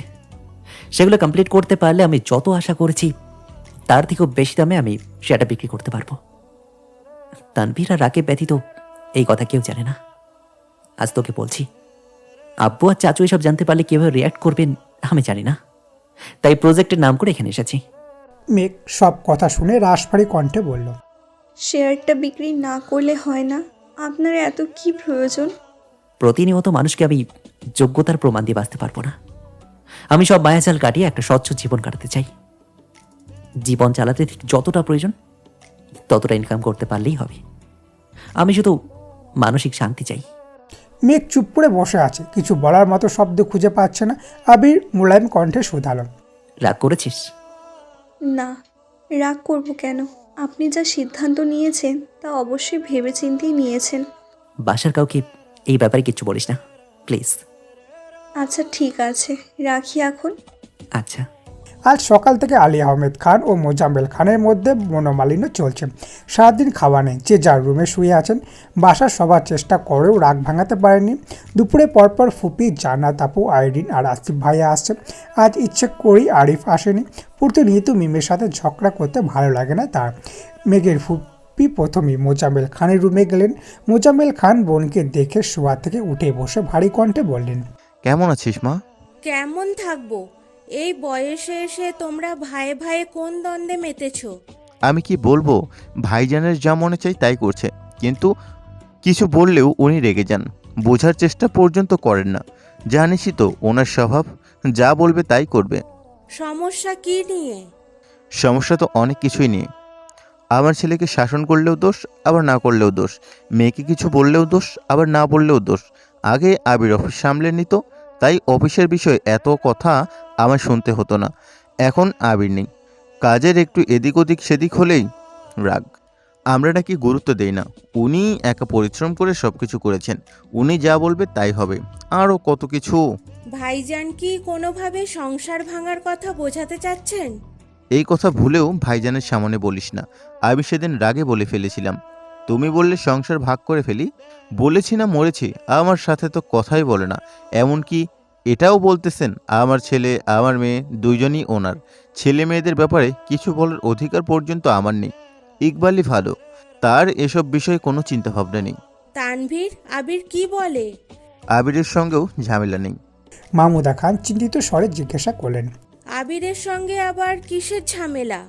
সেগুলো কমপ্লিট করতে পারলে আমি যত আশা করেছি তার থেকেও বেশি দামে আমি সেটা বিক্রি করতে পারবো। তানভীর আর রাকিব ব্যতীত এই কথা কেউ জানে না। আজ তোকে বলছি, আব্বু আর চাচু এসব জানতে পারলে কিভাবে রিয়াক্ট করবেন আমি জানি না, তাই প্রজেক্টের নাম করে এখানে এসেছি। মেঘ সব কথা শুনে রাশভারী কণ্ঠে বলল, শেয়ারটা বিক্রি না করলে হয় না? আপনার এত কি প্রয়োজন? প্রতিনিয়ত মানুষকে আমি যোগ্যতার প্রমাণ দিয়ে বাঁচতে পারবো না। আমি সব মায়াজাল কাটিয়ে একটা স্বচ্ছ জীবন কাটাতে চাই। জীবন চালাতে ঠিক যতটা প্রয়োজন ততটা ইনকাম করতে পারলেই হবে। আমি শুধু মানসিক শান্তি চাই। মেঘ চুপ করে বসে আছে, কিছু বলার মতো শব্দ খুঁজে পাচ্ছে না। আবির মোলায়েম কণ্ঠে শুধালো, রাগ করেছিস? না, রাগ করব কেন? আপনি যা সিদ্ধান্ত নিয়েছেন তা অবশ্যই ভেবেচিন্তেই নিয়েছেন। বাসার কাউকে এই ব্যাপারে কিচ্ছু বলিস না প্লিজ। আচ্ছা ঠিক আছে, রাখি এখন। আচ্ছা। আজ সকাল থেকে আলী আহমেদ খান ও মোজাম্মেল খানের মধ্যে মনোমালিন্য চলছে। সারাদিন খাওয়া নেই, যে যার রুমে শুয়ে আছেন। বাসার সবার চেষ্টা করেও রাগ ভাঙাতে পারেনি। দুপুরে পরপর ফুপি, জান্নাত আপু, আইরিন আর আসিফ ভাইয়া আসছে। আজ ইচ্ছে করেই আরিফ আসেনি। প্রতিনিয়ত মিমের সাথে ঝগড়া করতে ভালো লাগে না তার। মেঘের ফুপি প্রথমেই মোজাম্মেল খানের রুমে গেলেন। মোজাম্মেল খান বোনকে দেখে শোয়া থেকে উঠে বসে ভারী কণ্ঠে বললেন, কেমন আছিস মা? কেমন থাকবো? এই বয়সে এসে তোমরা ভাইয়ে ভাইয়ে কোন দ্বন্দ্বে মেতেছো? আমি কি বলবো, ভাইজানের যা মনে চাই তাই করছে, কিন্তু কিছু বললেও উনি রেগে যান, বোঝার চেষ্টা পর্যন্ত করেন না। জানিসই তো ওনার স্বভাব, যা বলবে তাই করবে। সমস্যা কি নিয়ে? সমস্যা তো অনেক কিছুই নিয়ে। আমার ছেলেকে শাসন করলেও দোষ, আবার না করলেও দোষ। মেয়েকে কিছু বললেও দোষ, আবার না বললেও দোষ। আগে আবির অফিস সামলে নিত, তাই অফিসের বিষয়ে এত কথা আমার শুনতে হতো না। এখন আবির নেই, কাজের একটু এদিক ওদিক সেদিক হলেই রাগ। আমরা নাকি গুরুত্ব দেই না। উনি একা পরিশ্রম করে সব কিছু করেছেন, উনি যা বলবে তাই হবে। আরও কত কিছু। ভাইজান কি কোনোভাবে সংসার ভাঙার কথা বোঝাতে চাচ্ছেন? এই কথা ভুলেও ভাইজানের সামনে বলিস না। আমি সেদিন রাগে বলে ফেলেছিলাম। তুমি বললে সংসার ভাগ করে ফেলি, বলেছি না মরেছি। আমার সাথে তো কথাই বলে না, এমনকি এটাও বলতেছেন আমার ছেলে আমার মেয়ে দুইজনই ওনার। ছেলে মেয়েদের ব্যাপারে কিছু বলার অধিকার পর্যন্ত আমার নেই। ইকবালই ভালো, তার এসব বিষয়ে কোনো চিন্তাভাবনা নেই। তানভীর, আবির কি বলে? আবিরের সঙ্গেও ঝামেলা নেই। মাহমুদা খান চিন্তিত স্বরে জিজ্ঞাসা করলেন, আবিরের সঙ্গে আবার কিসের ঝামেলা?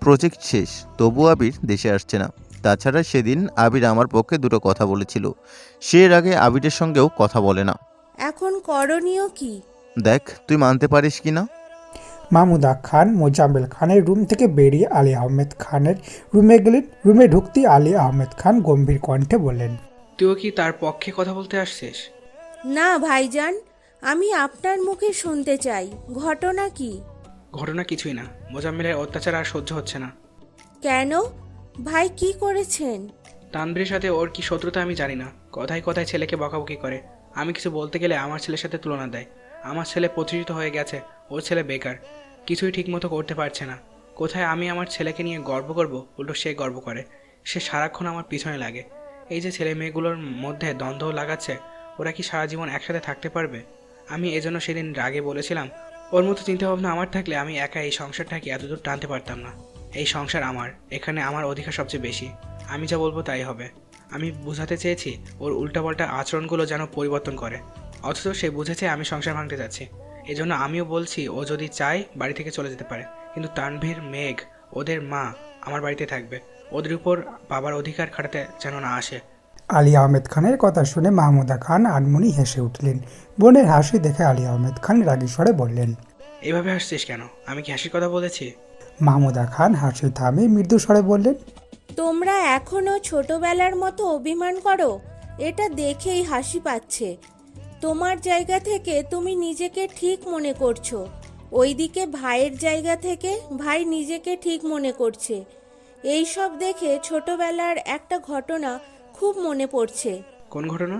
প্রজেক্ট শেষ, তবু আবির দেশে আসছে না। তাছাড়া সেদিন আবির আমার পক্ষে দুটো কথা বলেছিল, সে এর আগে আবিরের সঙ্গেও কথা বলে না। এখন করণীয় কি? দেখ তুই মানতে পারিস কি না। মাহমুদা খান মোজাম্মেল খানের রুম থেকে বেরিয়ে আলী আহমেদ খানের রুমে গেলেন। রুমে ঢুকতেই আলী আহমেদ খান গম্ভীর কণ্ঠে বললেন, তুইও কি তার পক্ষে কথা বলতে আসছিস? না ভাইজান, আমি আপনার মুখে শুনতে চাই, ঘটনা কি? ঘটনা কিছুই না, মোজাম্মেলের অত্যাচার আর সহ্য হচ্ছে না। কেন? ভাই কি করেছেন? তানভীরের সাথে ওর কি শত্রুতা আমি জানি না, কথায় কথায় ছেলেকে বকাবকি করে। আমি কিছু বলতে গেলে আমার ছেলের সাথে তুলনা দেয়। আমার ছেলে প্রতিষ্ঠিত হয়ে গেছে, ওর ছেলে বেকার, কিছুই ঠিকমতো করতে পারছে না। কোথায় আমি আমার ছেলেকে নিয়ে গর্ব করব, উল্টো সে গর্ব করে। সে সারাক্ষণ আমার পিছনে লাগে। এই যে ছেলে মেয়েগুলোর মধ্যে দ্বন্দ্ব লাগাচ্ছে, ওরা কি সারা জীবন একসাথে থাকতে পারবে? আমি এজন্য সেদিন রাগে বলেছিলাম, ওর মতো চিন্তাভাবনা আমার থাকলে আমি একা এই সংসারটাকে এতদূর টানতে পারতাম না। এই সংসার আমার, এখানে আমার অধিকার সবচেয়ে বেশি। আমি যা বলবো তাই হবে। আমি বোঝাতে চেয়েছি ওর উল্টাপাল্টা আচরণগুলো যেন পরিবর্তন করে, অথচ সে বুঝেছে আমি সংসার ভাঙতে যাচ্ছি। এই জন্য আমিও বলছি ও যদি চায় বাড়ি থেকে চলে যেতে পারে, কিন্তু তানভীর, মেঘ, ওদের মা আমার বাড়িতে থাকবে। ওদের উপর বাবার অধিকার খাটাতে যেন না আসে। আলী আহমেদ খানের কথা শুনে মাহমুদা খান আনমনি হেসে উঠলেন। বোনের হাসি দেখে আলী আহমেদ খান রাগী স্বরে বললেন, এভাবে হাসছিস কেন? আমি কি হাসির কথা বলেছি? মাহমুদা খান হাসি থামিয়ে মৃদু স্বরে বললেন, তোমরা এখনো ছোটবেলার মতো অভিমান করো, এটা দেখেই হাসি পাচ্ছে। তোমার জায়গা থেকে তুমি নিজেকে ঠিক মনে করছো, ওইদিকে ভাইয়ের জায়গা থেকে ভাই নিজেকে ঠিক মনে করছে। এই সব দেখে ছোটবেলার একটা ঘটনা খুব মনে পড়ছে। কোন ঘটনা?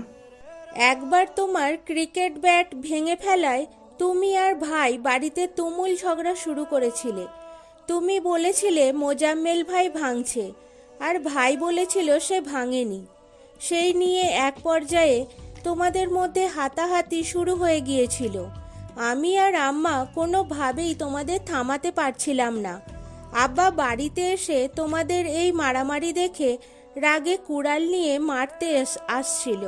একবার তোমার ক্রিকেট ব্যাট ভেঙে ফেলায় তুমি আর ভাই বাড়িতে তুমুল ঝগড়া শুরু করেছিলে। তুমি বলেছিলে মোজাম্মেল ভাই ভাঙছে, আর ভাই বলেছিল সে ভাঙেনি। সেই নিয়ে এক পর্যায়ে তোমাদের মধ্যে হাতাহাতি শুরু হয়ে গিয়েছিল। আমি আর আম্মা কোনোভাবেই তোমাদের থামাতে পারছিলাম না। আব্বা বাড়িতে এসে তোমাদের এই মারামারি দেখে রাগে কুড়াল নিয়ে মারতে আসছিল।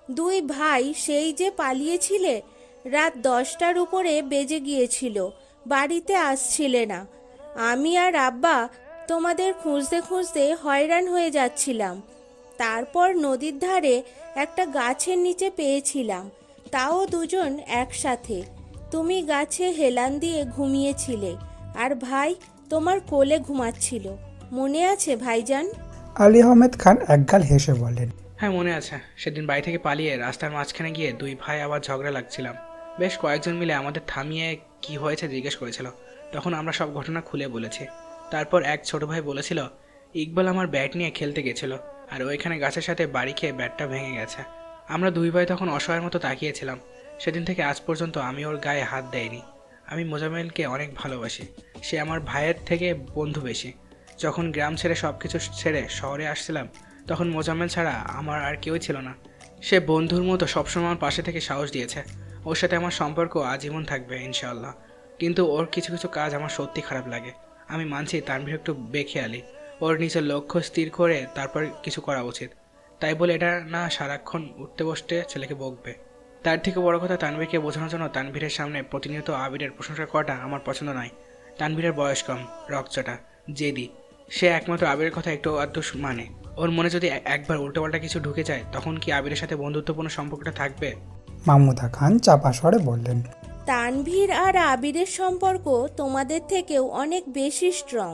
দুই ভাই সেই যে পালিয়েছিলে, রাত 10টার উপরে বেজে গিয়েছিল, বাড়িতে আসছিলে না। আমি আর আব্বা তোমাদের খুঁজতে খুঁজতে হয়রান হয়ে যাচ্ছিলাম। তারপর নদীর ধারে একটা গাছের নিচে পেয়েছিলাম, তাও দুজন একসাথে। তুমি গাছে হেলান দিয়ে ঘুমিয়েছিলে, আর ভাই তোমার কোলে ঘুমাচ্ছিল। মনে আছে ভাইজান? আলী আহমেদ খান একগাল হেসে বললেন, হ্যাঁ মনে আছে। সেদিন বাড়ি থেকে পালিয়ে রাস্তার মাঝখানে গিয়ে দুই ভাই আবার ঝগড়া লাগছিলাম। বেশ কয়েকজন মিলে আমাদের থামিয়ে কি হয়েছে জিজ্ঞেস করেছিল। তখন আমরা সব ঘটনা খুলে বলেছি। তারপর এক ছোট ভাই বলেছিল ইকবাল আমার ব্যাট নিয়ে খেলতে গেছিল, আর ওইখানে গাছের সাথে বাড়ি খেয়ে ব্যাটটা ভেঙে গেছে। আমরা দুই ভাই তখন অসহায়ের মতো তাকিয়েছিলাম। সেদিন থেকে আজ পর্যন্ত আমি ওর গায়ে হাত দেইনি। আমি মোজাম্মেলকে অনেক ভালোবাসি, সে আমার ভাইয়ের থেকে বন্ধু বেশি। যখন গ্রাম ছেড়ে সব কিছু ছেড়ে শহরে আসছিলাম, তখন মোজাম্মেল ছাড়া আমার আর কেউই ছিল না। সে বন্ধুর মতো সবসময় আমার পাশে থেকে সাহস দিয়েছে। ওর সাথে আমার সম্পর্ক আজীবন থাকবে ইনশাআল্লাহ। কিন্তু ওর কিছু কিছু কাজ আমার সত্যি খারাপ লাগে। আমি মানছি তানভীর একটু বেখেয়ালি, ওর নিজের লক্ষ্য স্থির করে তারপর কিছু করা উচিত। তাই বলে এটা না সারাক্ষণ উঠতে বসতে ছেলেকে বকবে। তার থেকে বড় কথা, তানভীরকে বোঝানোর জন্য তানভীরের সামনে প্রতিনিয়ত আবিরের প্রশংসা করাটা আমার পছন্দ নয়। তানভীরের বয়স কম, রকচটা, জেদি। সে একমাত্র আবিরের কথা একটু আধটু মানে। ওর মনে যদি একবার উল্টোপাল্টা কিছু ঢুকে যায়, তখন কি আবিরের সাথে বন্ধুত্বপূর্ণ সম্পর্কটা থাকবে? মাহমুদা খান চাপা স্বরে বললেন, তানভীর আর আবিরের সম্পর্ক তোমাদের থেকেও অনেক বেশি স্ট্রং।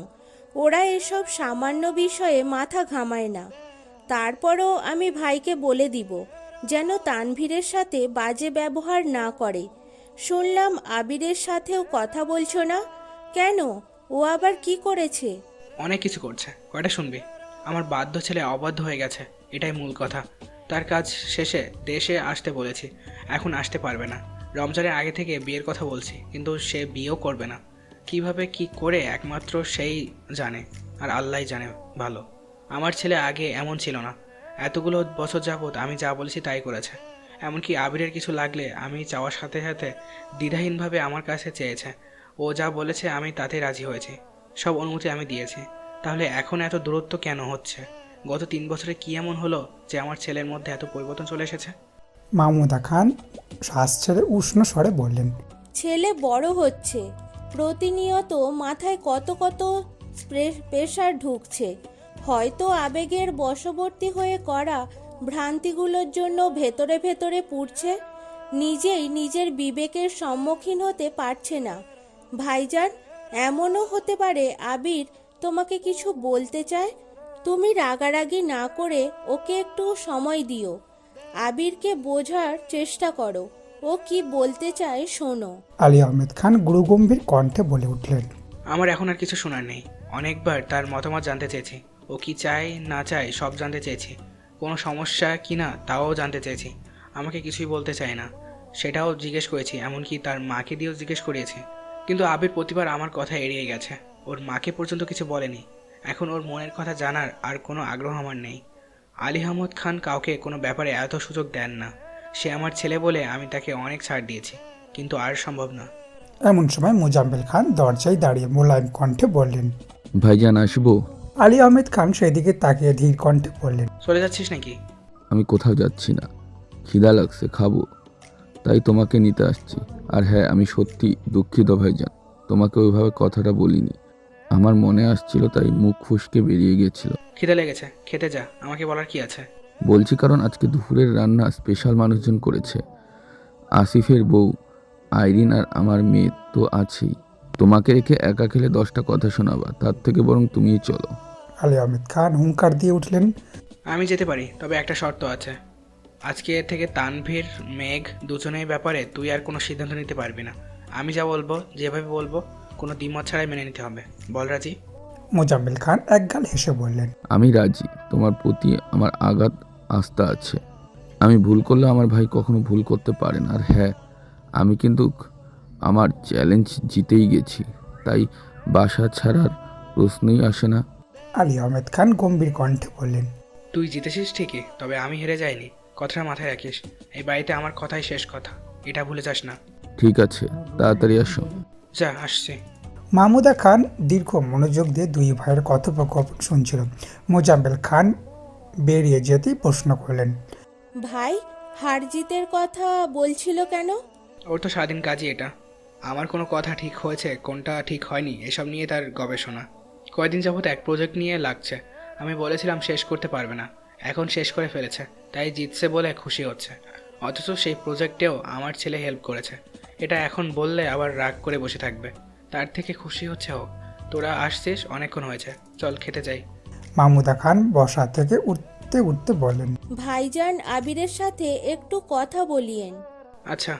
ওরা এসব সামান্য বিষয়ে মাথা ঘামায় না। তারপরও আমি ভাইকে বলে দিব যেন তানভীরের সাথে বাজে ব্যবহার না করে। শুনলাম আবিরের সাথেও কথা বলছো না কেন? ও আবার কি করেছে? অনেক কিছু করছে, কয়টা শুনবি? আমার বাধ্য ছেলে অবাধ্য হয়ে গেছে, এটাই মূল কথা। তার কাজ শেষে দেশে আসতে বলেছি, এখন আসতে পারবে না। রমজানের আগে থেকে বিয়ের কথা বলছি, কিন্তু সে বিয়েও করবে না। কিভাবে কি করে একমাত্র সেই জানে, আর আল্লাহই জানে ভালো। আমার ছেলে আগে এমন ছিল না। এতগুলো বছর যাবৎ আমি যা বলেছি তাই করেছে। এমনকি আবিরের কিছু লাগলে আমি চাওয়ার সাথে সাথে দ্বিধাহীনভাবে আমার কাছে চেয়েছে। ও যা বলেছে আমি তাতে রাজি হয়েছি, সব অনুমতি আমি দিয়েছি। তাহলে এখন এত দূরত্ব কেন হচ্ছে? গত 3 বছরে কি এমন হলো যে আমার ছেলের মধ্যে এত পরিবর্তন চলে এসেছে? মাহমুদা খান শ্বাস ছেড়ে উষ্ণ স্বরে বললেন, ছেলে বড় হচ্ছে, প্রতিনিয়ত মাথায় কত কত প্রেশার ঢুকছে। হয়তো আবেগের বশবর্তী হয়ে করা ভ্রান্তিগুলোর জন্য ভেতরে ভেতরে পুড়ছে। নিজেই নিজের বিবেকের সম্মুখীন হতে পারছে না। ভাইজান, এমনও হতে পারে আবির তোমাকে কিছু বলতে চায়। তুমি রাগারাগি না করে ওকে একটু সময় দিও। আবিরকে বোঝার চেষ্টা করো, ও কি বলতে চায় শোনো। আলী আহমেদ খান গুরুগম্ভীর কণ্ঠে বলে উঠলেন, আমার এখন আর কিছু শোনার নেই। অনেকবার তার মতামত জানতে চেয়েছি, ও কি চায় না চায় সব জানতে চেয়েছি। কোনো সমস্যা কি না তাও জানতে চেয়েছি। আমাকে কিছুই বলতে চায় না, সেটাও জিজ্ঞেস করেছি, এমনকি তার মাকে দিয়েও জিজ্ঞেস করিয়েছি। কিন্তু আবির প্রতিবার আমার কথা এড়িয়ে গেছে, ওর মাকে পর্যন্ত কিছু বলেনি। এখন ওর মনের কথা জানার আর কোনো আগ্রহ আমার নেই। আলী আহমদ খান কাউকে কোনো ব্যাপারে এত সুযোগ দেন না। সে আমার ছেলে বলে আমি তাকে অনেক ছাড় দিয়েছি, কিন্তু আর সম্ভব না। এমন সময় মোজাম্মেল খান দরজায় দাঁড়িয়ে মোলায়েম কণ্ঠে বললেন, ভাইজান আসবো? আলী আহমেদ খান সেদিকে তাকিয়ে ধীর কণ্ঠে বললেন, চলে যাচ্ছিস নাকি? আমি কোথাও যাচ্ছি না, খিদা লাগছে, খাবো, তাই তোমাকে নিতে আসছি। আর হ্যাঁ, আমি সত্যি দুঃখিত ভাইজান, তোমাকে ওইভাবে কথাটা বলিনি। আমার মনে আসছিল তাই মুখ ফুসকে বেরিয়ে গিয়েছিল। খিদে লেগেছে, খেতে যা, আমাকে বলার কি আছে? বলছি কারণ আজকে দুপুরের রান্না স্পেশাল মানুষজন করেছে। আসিফের বউ আইরিন আর আমার মেয়ে তো আছেই। তোমাকে রেখে একা খেলে 10টা কথা শোনাবা, তার থেকে বরং তুমিই চলো। আলী আহমেদ খান হুঙ্কার দিয়ে উঠলেন। আমি যেতে পারি, তবে একটা শর্ত আছে। আজকে থেকে তানভীর, মেঘ দুজনের ব্যাপারে তুই আর কোনো সিদ্ধান্ত নিতে পারবি না। আমি যা বলবো, যেভাবে বলবো, কোনো দ্বিমত ছাড়াই মেনে নিতে হবে। বল রাজি? মোজাম্মেল খান একগাল হেসে বললেন। আমি রাজি, তোমার প্রতি আমার আঘাত আস্থা আছে। আমি ভুল করলে আমার ভাই কখনো ভুল করতে পারে না। আর হ্যাঁ, আমি কিন্তু আমার চ্যালেঞ্জ জিতেই গেছি, তাই বাসা ছাড়ার প্রশ্নই আসে না। আলী আহমেদ খান গম্ভীর কণ্ঠে বললেন। তুই জিতেছিস ঠিকই, তবে আমি হেরে যাইনি। কথাটা মাথায় রাখিস। এই বাড়িতে আমার কথাই শেষ কথা, এটা ভুলে যাস না। ঠিক আছে, তাড়াতাড়ি আসো। যা, আসছি। মাহমুদা খান দীর্ঘ মনোযোগ দিয়ে দুই ভাইয়ের কথোপকথন শুনছিল। মোজাম্মেল খান বেরিয়ে যেতেই প্রশ্ন করলেন। ভাই হার জিতের কথা বলছিল কেন? ওর তো স্বাধীন কাজই এটা। আমার কোনো কথা ঠিক হয়েছে, কোনটা ঠিক হয়নি, এসব নিয়ে তার গবেষণা। কয়েকদিন যাবত এক প্রজেক্ট নিয়ে লাগছে। আমি বলেছিলাম শেষ করতে পারবে না, এখন শেষ করে ফেলেছে, তাই জিতছে বলে খুশি হচ্ছে। অথচ সেই প্রজেক্টেও আমার ছেলে হেল্প করেছে। এটা এখন বললে আবার রাগ করে বসে থাকবে, তার থেকে খুশি হচ্ছে হোক। তোরা আসছিস, অনেকক্ষণ হয়েছে, চল খেতে যাই। মাহমুদা খান বসা থেকে উঠতে উঠতে বললেন। ভাইজান আবিরের সাথে একটু কথা বলিয়েন। আচ্ছা।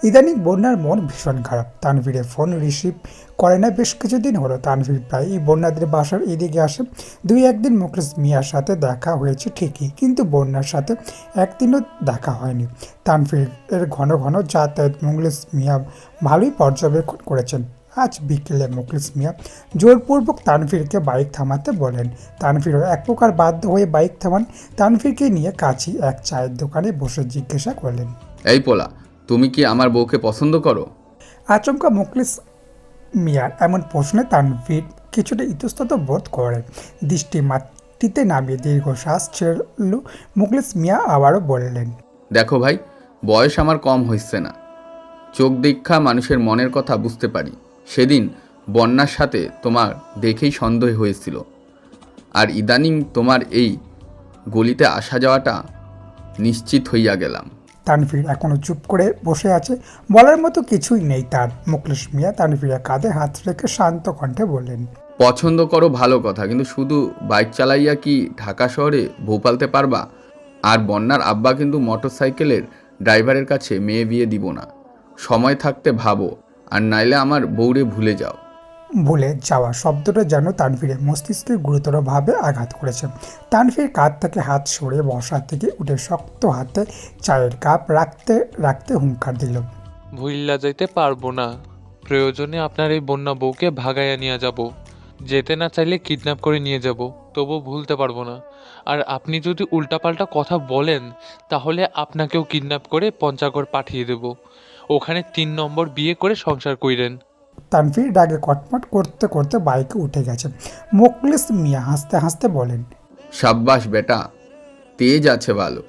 ইদানিং বন্যার মন ভীষণ খারাপ। তানভীরের ফোন রিসিভ করে না বেশ কিছুদিন হলো। তানভীর প্রায় এই বন্যাদের বাসার এদিকে আসে। দুই একদিন মুখলেস মিয়ার সাথে দেখা হয়েছে ঠিকই, কিন্তু বন্যার সাথে একদিনও দেখা হয়নি। তানভীরের ঘন ঘন যাতায়াত মুখলেস মিয়া ভালোই পর্যবেক্ষণ করেছেন। আজ বিকেলে মুখলেস মিয়া জোরপূর্বক তানভীরকে বাইক থামাতে বলেন। তানভীরও এক প্রকার বাধ্য হয়ে বাইক থামান। তানভীরকে নিয়ে কাছেই এক চায়ের দোকানে বসে জিজ্ঞাসা করলেন। এই পোলা, তুমি কি আমার বউকে পছন্দ করো? আচমকা মুখলেস মিয়ার এমন প্রশ্নে তানভীর কিছুটা ইতস্তত বোধ করে। দৃষ্টি মাটিতে নামিয়ে দীর্ঘশ্বাস ছেড়ল মুখলেস মিয়া আবারও বললেন। দেখো ভাই, বয়স আমার কম হচ্ছে না, চোখ দীক্ষা মানুষের মনের কথা বুঝতে পারি। সেদিন বন্যার সাথে তোমার দেখেই সন্দেহ হয়েছিল, আর ইদানিং তোমার এই গলিতে আসা যাওয়াটা নিশ্চিত হইয়া গেলাম। তানভীর এখনো চুপ করে বসে আছে, বলার মতো কিছুই নেই তার। মুখলেস মিয়া তানভীরের কাঁধে হাত রেখে শান্ত কণ্ঠে বললেন। পছন্দ করো ভালো কথা, কিন্তু শুধু বাইক চালাইয়া কি ঢাকা শহরে বউ পালতে পারবা? আর বন্যার আব্বা কিন্তু মোটরসাইকেলের ড্রাইভারের কাছে মেয়ে বিয়ে দিব না। সময় থাকতে ভাবো, আর নাইলে আমার বউরে ভুলে যাও। ভুলে যাওয়া শব্দটা যেন তানভীরের মস্তিষ্কে গুরুতরভাবে আঘাত করেছে। তানভীর কাঁধ থেকে হাত সরিয়ে বসা থেকে উঠে শক্ত হাতে চায়ের কাপ রাখতে রাখতে হুঙ্কার দিল। ভুইল্লা যাইতে পারবো না। প্রয়োজনে আপনার এই বন্যা বউকে ভাগাইয়া নিয়ে যাব। যেতে না চাইলে কিডন্যাপ করে নিয়ে যাব, তবু ভুলতে পারবো না। আর আপনি যদি উল্টাপাল্টা কথা বলেন, তাহলে আপনাকেও কিডন্যাপ করে পঞ্চাগড় পাঠিয়ে দেব। ওখানে 3 নম্বর বিয়ে করে সংসার কইরেন। তানভীর রাগে কটমট করতে করতে বাইকে উঠে গেছে। মুখলেস মিয়া হাসতে হাসতে বলেন। সাব্বাস বেটা, তেজ আছে ভালো।